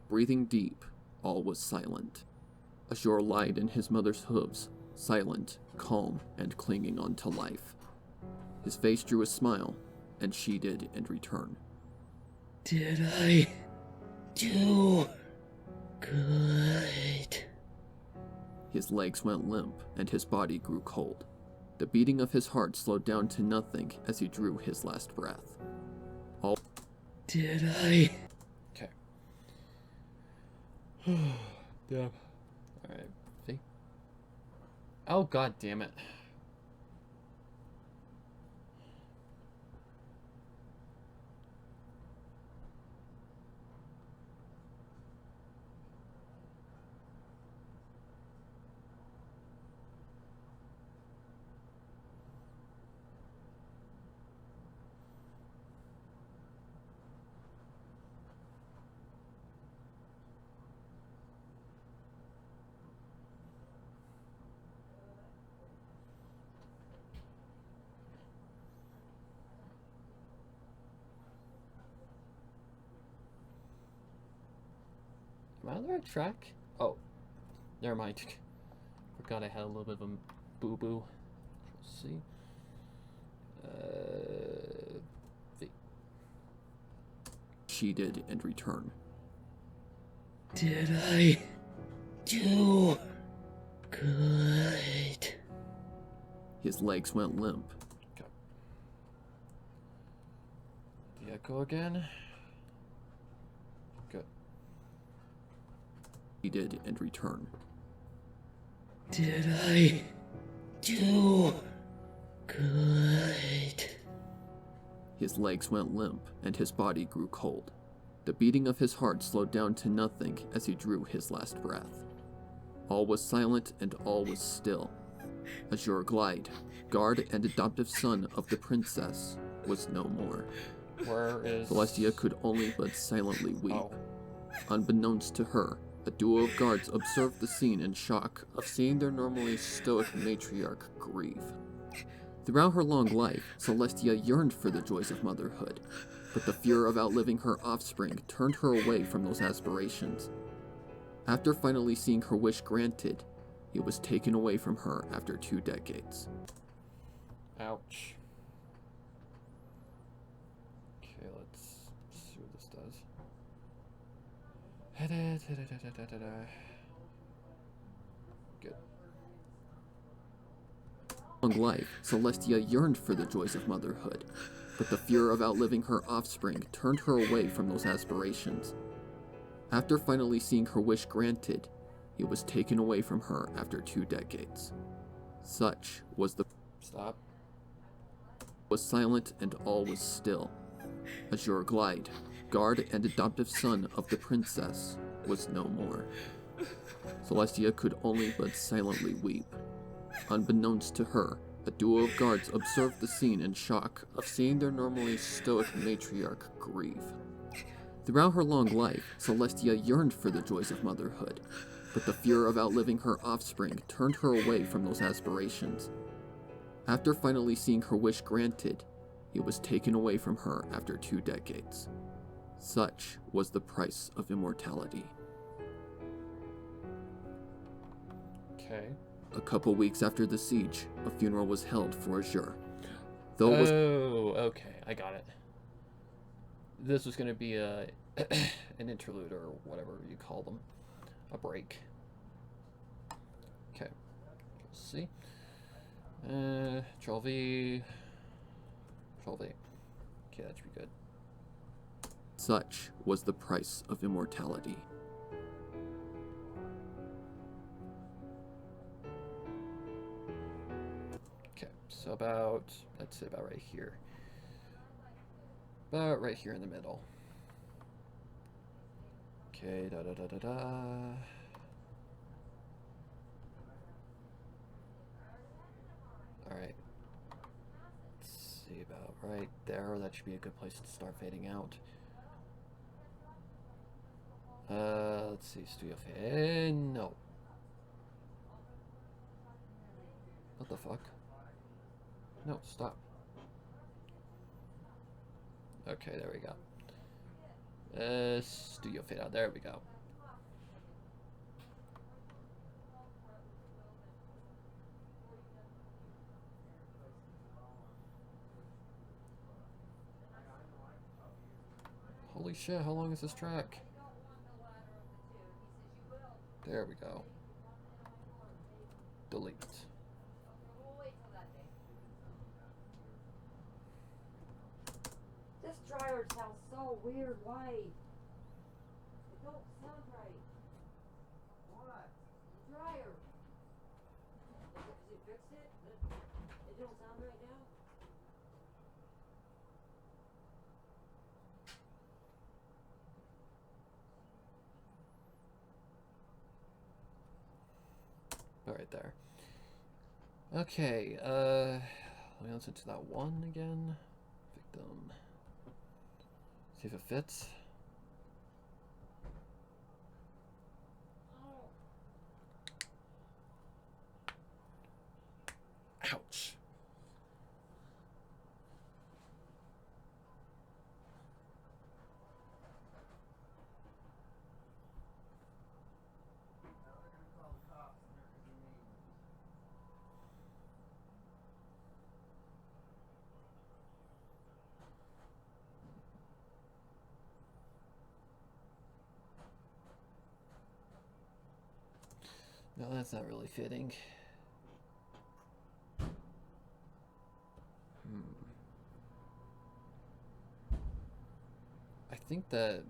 Breathing deep, all was silent. Azure lied in his mother's hooves, silent, calm, and clinging on to life. His face drew a smile, and she did in return. Did I do good? His legs went limp, and his body grew cold. The beating of his heart slowed down to nothing as he drew his last breath. All Did I? Okay. Damn. Alright, see? Oh, god damn it. Am I on the right track? Oh, never mind. Forgot I had a little bit of a boo-boo. Let's see. V. she did in return. Did I do good? His legs went limp. Okay. The echo again. Good. He did in return. Did I do good? His legs went limp, and his body grew cold. The beating of his heart slowed down to nothing as he drew his last breath. All was silent and all was still. Azure Glide, guard and adoptive son of the princess, was no more. Where is... Celestia could only but silently weep. Oh. Unbeknownst to her, a duo of guards observed the scene in shock of seeing their normally stoic matriarch grieve. Throughout her long life, Celestia yearned for the joys of motherhood, but the fear of outliving her offspring turned her away from those aspirations. After finally seeing her wish granted, it was taken away from her after 2 decades. Ouch. Okay, let's see what this does. Good. Long life, Celestia yearned for the joys of motherhood, but the fear of outliving her offspring turned her away from those aspirations. After finally seeing her wish granted, it was taken away from her after 2 decades. Such was the... Stop. Was silent and all was still. Azure Glide, guard and adoptive son of the princess, was no more. Celestia could only but silently weep. Unbeknownst to her, a duo of guards observed the scene in shock of seeing their normally stoic matriarch grieve. Throughout her long life, Celestia yearned for the joys of motherhood, but the fear of outliving her offspring turned her away from those aspirations. After finally seeing her wish granted, it was taken away from her after 2 decades. Such was the price of immortality. Okay. A couple weeks after the siege, a funeral was held for Azure. Though it was okay, I got it. This was going to be a an interlude or whatever you call them, a break. Okay, let's see. Control V. Control V. Okay, that should be good. Such was the price of immortality. Okay, so about, let's say about right here. About right here in the middle. Okay, da da da da da. Alright. Let's see, about right there. That should be a good place to start fading out. Let's see, studio fade. No. What the fuck? No, stop. Okay, there we go. Studio fade out. There we go. Holy shit, how long is this track? There we go. Delete. This dryer sounds so weird. Why? It don't sound right. What? The dryer. Has he fixed it? It don't sound right now? Alright, there. Okay, let me listen to that one again. Victim. See if it fits. Ouch. No, that's not really fitting. I think that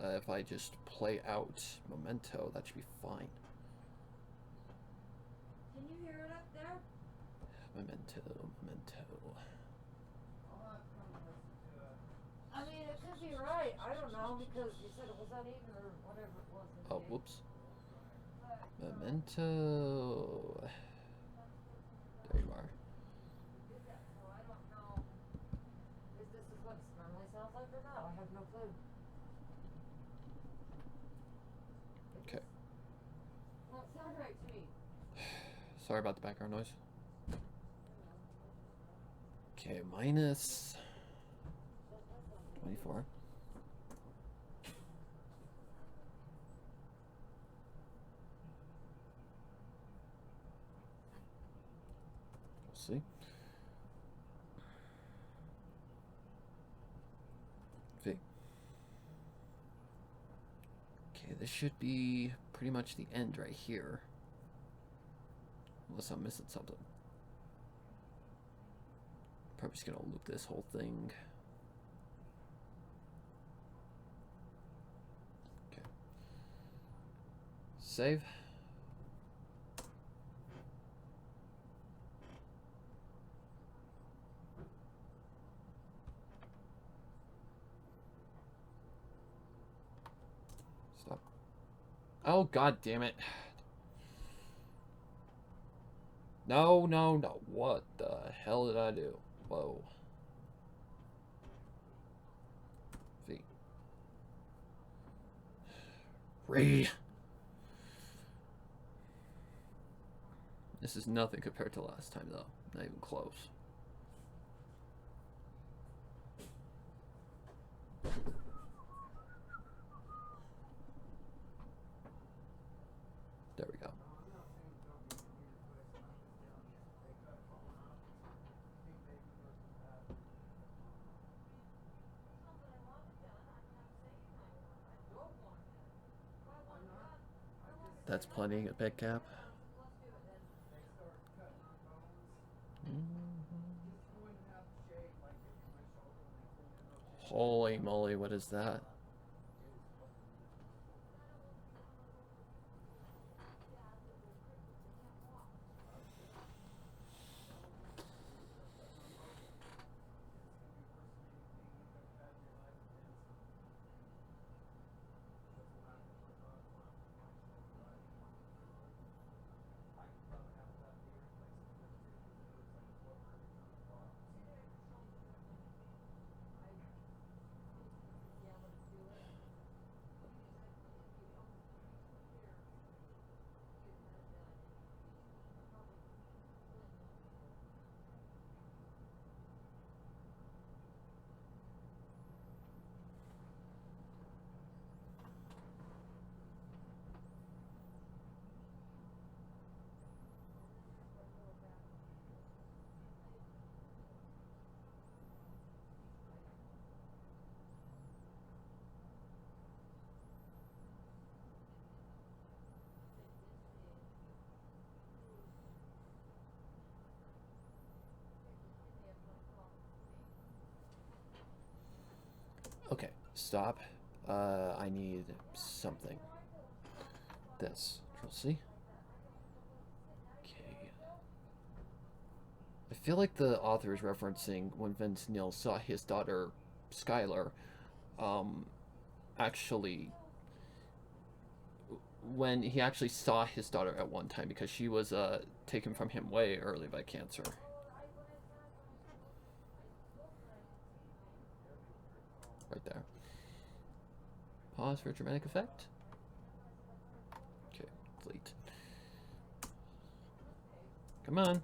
if I just play out Memento, that should be fine. Can you hear it up there? Memento. I mean, it could be right. I don't know because you said it was uneven or whatever it was. Oh, whoops. Memento. There you are. So I don't know if this is what it normally sounds like or not. I have no clue. Okay. Well, it sounds right to me. Sorry about the background noise. Okay, minus 24. See? V. Okay, this should be pretty much the end right here. Unless I'm missing something. Probably just gonna loop this whole thing. Okay. Save. Stop. Oh, god damn it. No. What the hell did I do? Whoa. V. This is nothing compared to last time, though. Not even close. There we go. That's plenty a bed cap. Holy moly, what is that? Okay, stop. I need something. This. Control C. Okay. I feel like the author is referencing when Vince Neil saw his daughter, Skylar, actually... when he actually saw his daughter at one time, because she was taken from him way early by cancer. Right there. Pause for dramatic effect. Okay, delete. Come on.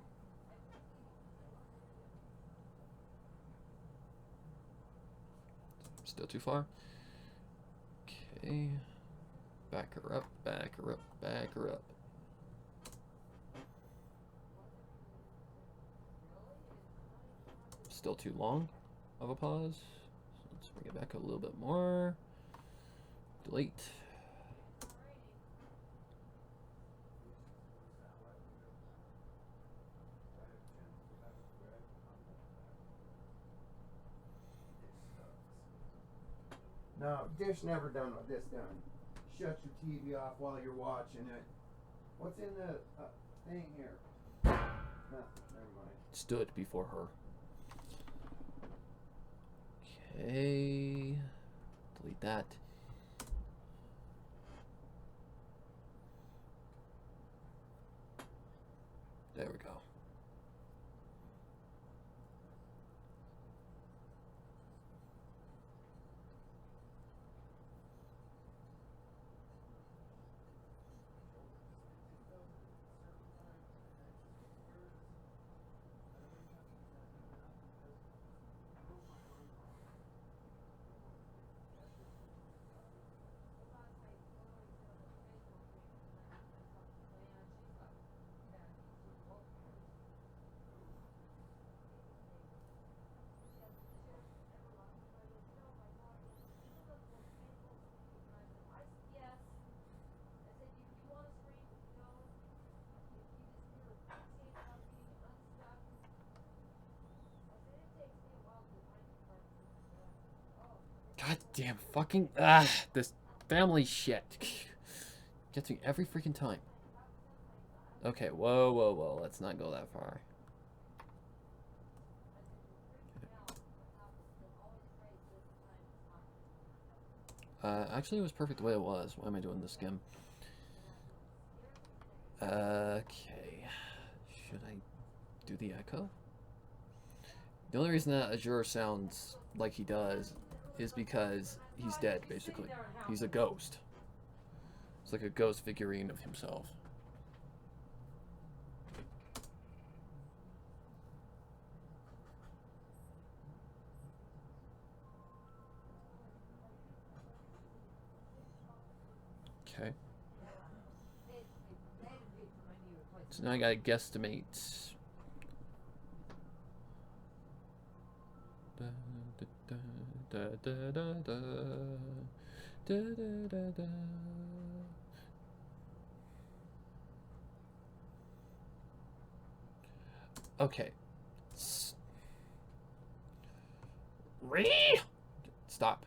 Still too far. Okay. Back her up, back her up, back her up. Still too long of a pause. So let's bring it back a little bit more. Delete. No, Dish never done this done. Shut your TV off while you're watching it. What's in the thing here? No, never mind. Stood before her. Okay. Delete that. There we go. God damn fucking this family shit gets me every freaking time. Okay, whoa, whoa, whoa, let's not go that far. Actually it was perfect the way it was. Why am I doing this again? Okay. Should I do the echo? The only reason that Azure sounds like he does is because he's dead, basically. He's a ghost. It's like a ghost figurine of himself. Okay. So now I gotta guesstimate. Da, da, da, da, da, da, da, da, da, da. Okay. Stop.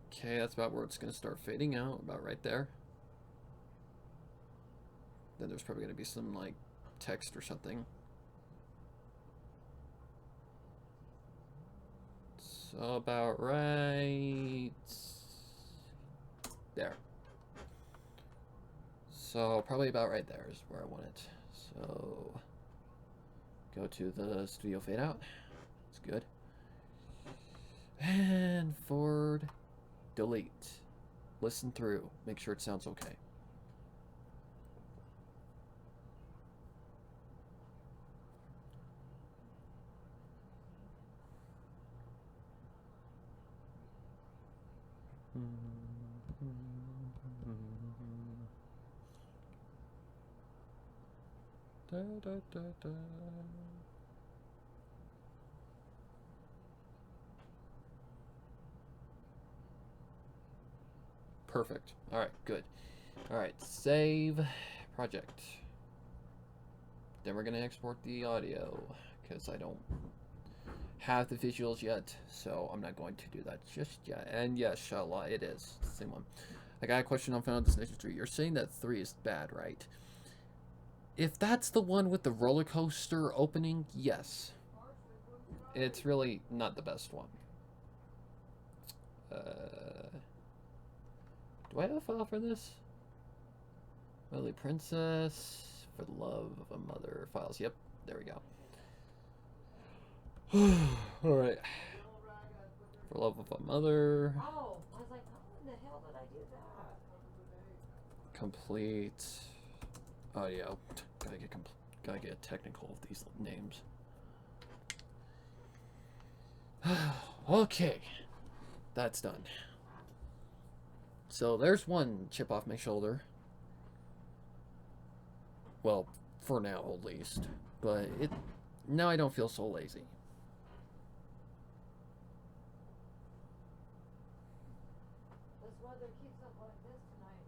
Okay, that's about where it's gonna start fading out, about right there. Then there's probably gonna be some like text or something. So about right there. So probably about right there is where I want it. So go to the studio fade out. It's good. And forward, delete. Listen through. Make sure it sounds okay. Da, da, da, da. Perfect. All right, good. All right, save project. Then we're gonna export the audio because I don't have the visuals yet, so I'm not going to do that just yet. And yes, Shala, it is the same one. I got a question on Final Destination 3. You're saying that 3 is bad, right? If that's the one with the roller coaster opening, yes. It's really not the best one. Do I have a file for this? Lily Princess, For the Love of a Mother files. Yep, there we go. Alright. For Love of a Mother. Oh, I was like, how in the hell did I do that? Complete audio. Gotta get technical with these names. Okay, that's done. So there's one chip off my shoulder. Well, for now at least. But now I don't feel so lazy. This weather keeps up like this tonight.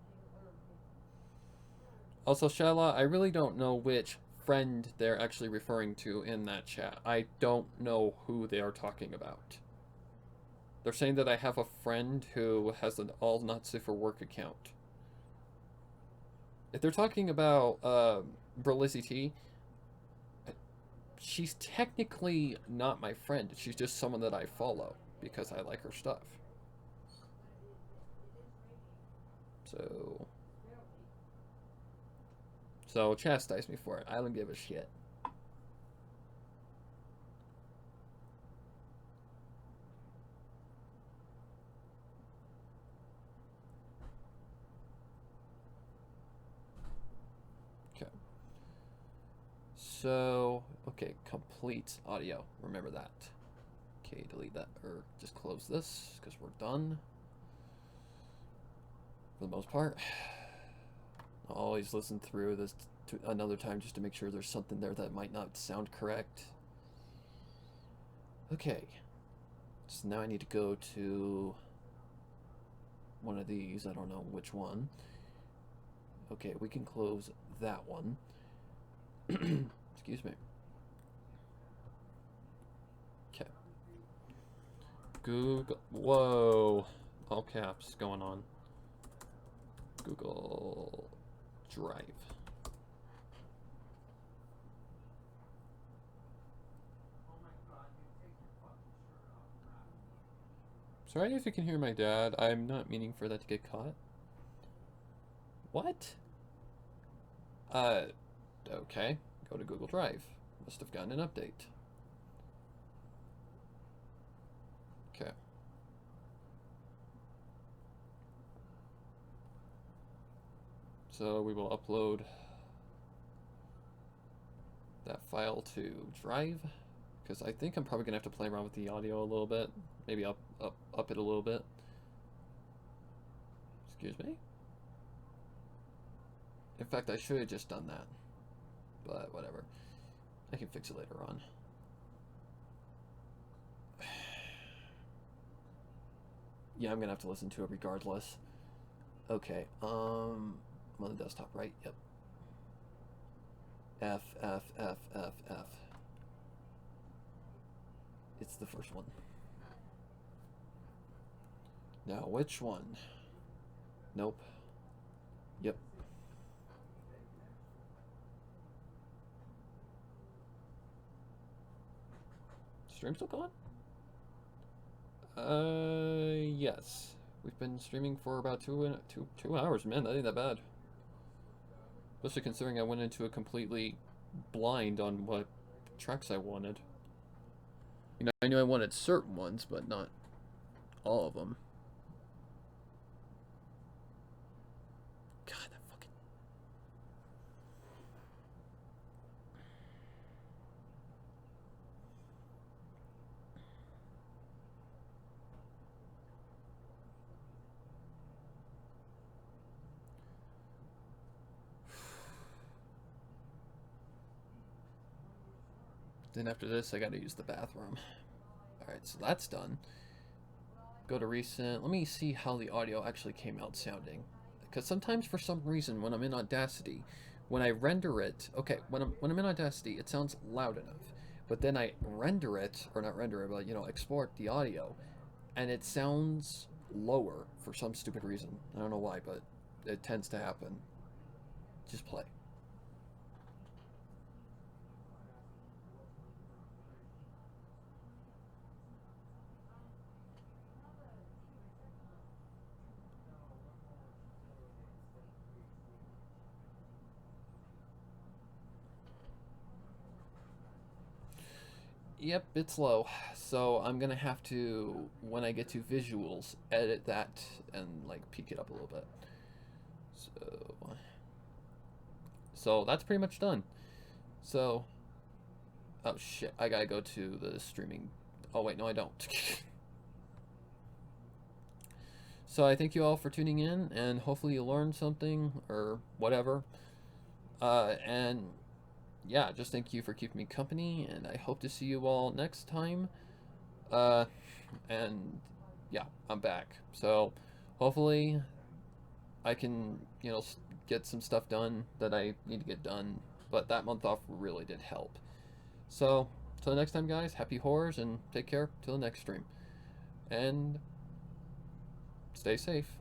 Also, Shala, I really don't know which friend they're actually referring to in that chat. I don't know who they are talking about. They're saying that I have a friend who has an all Nazi for work account. If they're talking about Berlizzy T, she's technically not my friend. She's just someone that I follow because I like her stuff. So chastise me for it. I don't give a shit. Okay. So, okay, complete audio. Remember that. Okay, delete that, or just close this, because we're done. For the most part. I'll always listen through this another time just to make sure there's something there that might not sound correct. Okay. So now I need to go to one of these. I don't know which one. Okay, we can close that one. Excuse me. Okay. Google. Whoa. All caps going on. Google Drive. Sorry if you can hear my dad. I'm not meaning for that to get caught. What? Okay. Go to Google Drive. Must have gotten an update. Okay. So we will upload that file to Drive. because I think I'm probably gonna have to play around with the audio a little bit. Maybe up it a little bit. Excuse me. In fact, I should have just done that, but whatever. I can fix it later on. Yeah, I'm gonna have to listen to it regardless. Okay, I'm on the desktop, right? Yep. F, F, F, F, F. It's the first one. Now, which one? Nope. Yep. Stream still going? Yes. We've been streaming for about two hours, man. That ain't that bad. Especially considering I went into it completely blind on what tracks I wanted. You know, I knew I wanted certain ones, but not all of them. God, that fucking... Then after this, I gotta use the bathroom. Alright, so that's done. Go to recent. Let me see how the audio actually came out sounding. Because sometimes, for some reason, when I'm in Audacity, when I render it... Okay, when I'm in Audacity, it sounds loud enough. But then I render it, or not render it, but, you know, export the audio, and it sounds lower for some stupid reason. I don't know why, but it tends to happen. Just play. Yep, it's low. So I'm gonna have to, when I get to visuals, edit that and like peak it up a little bit. So that's pretty much done. So, oh shit, I gotta go to the streaming. Oh wait, no I don't. So I thank you all for tuning in, and hopefully you learned something or whatever. And yeah, just thank you for keeping me company, and I hope to see you all next time. And yeah, I'm back. So hopefully I can, you know, get some stuff done that I need to get done. But that month off really did help. So till the next time, guys, happy horrors and take care till the next stream. And stay safe.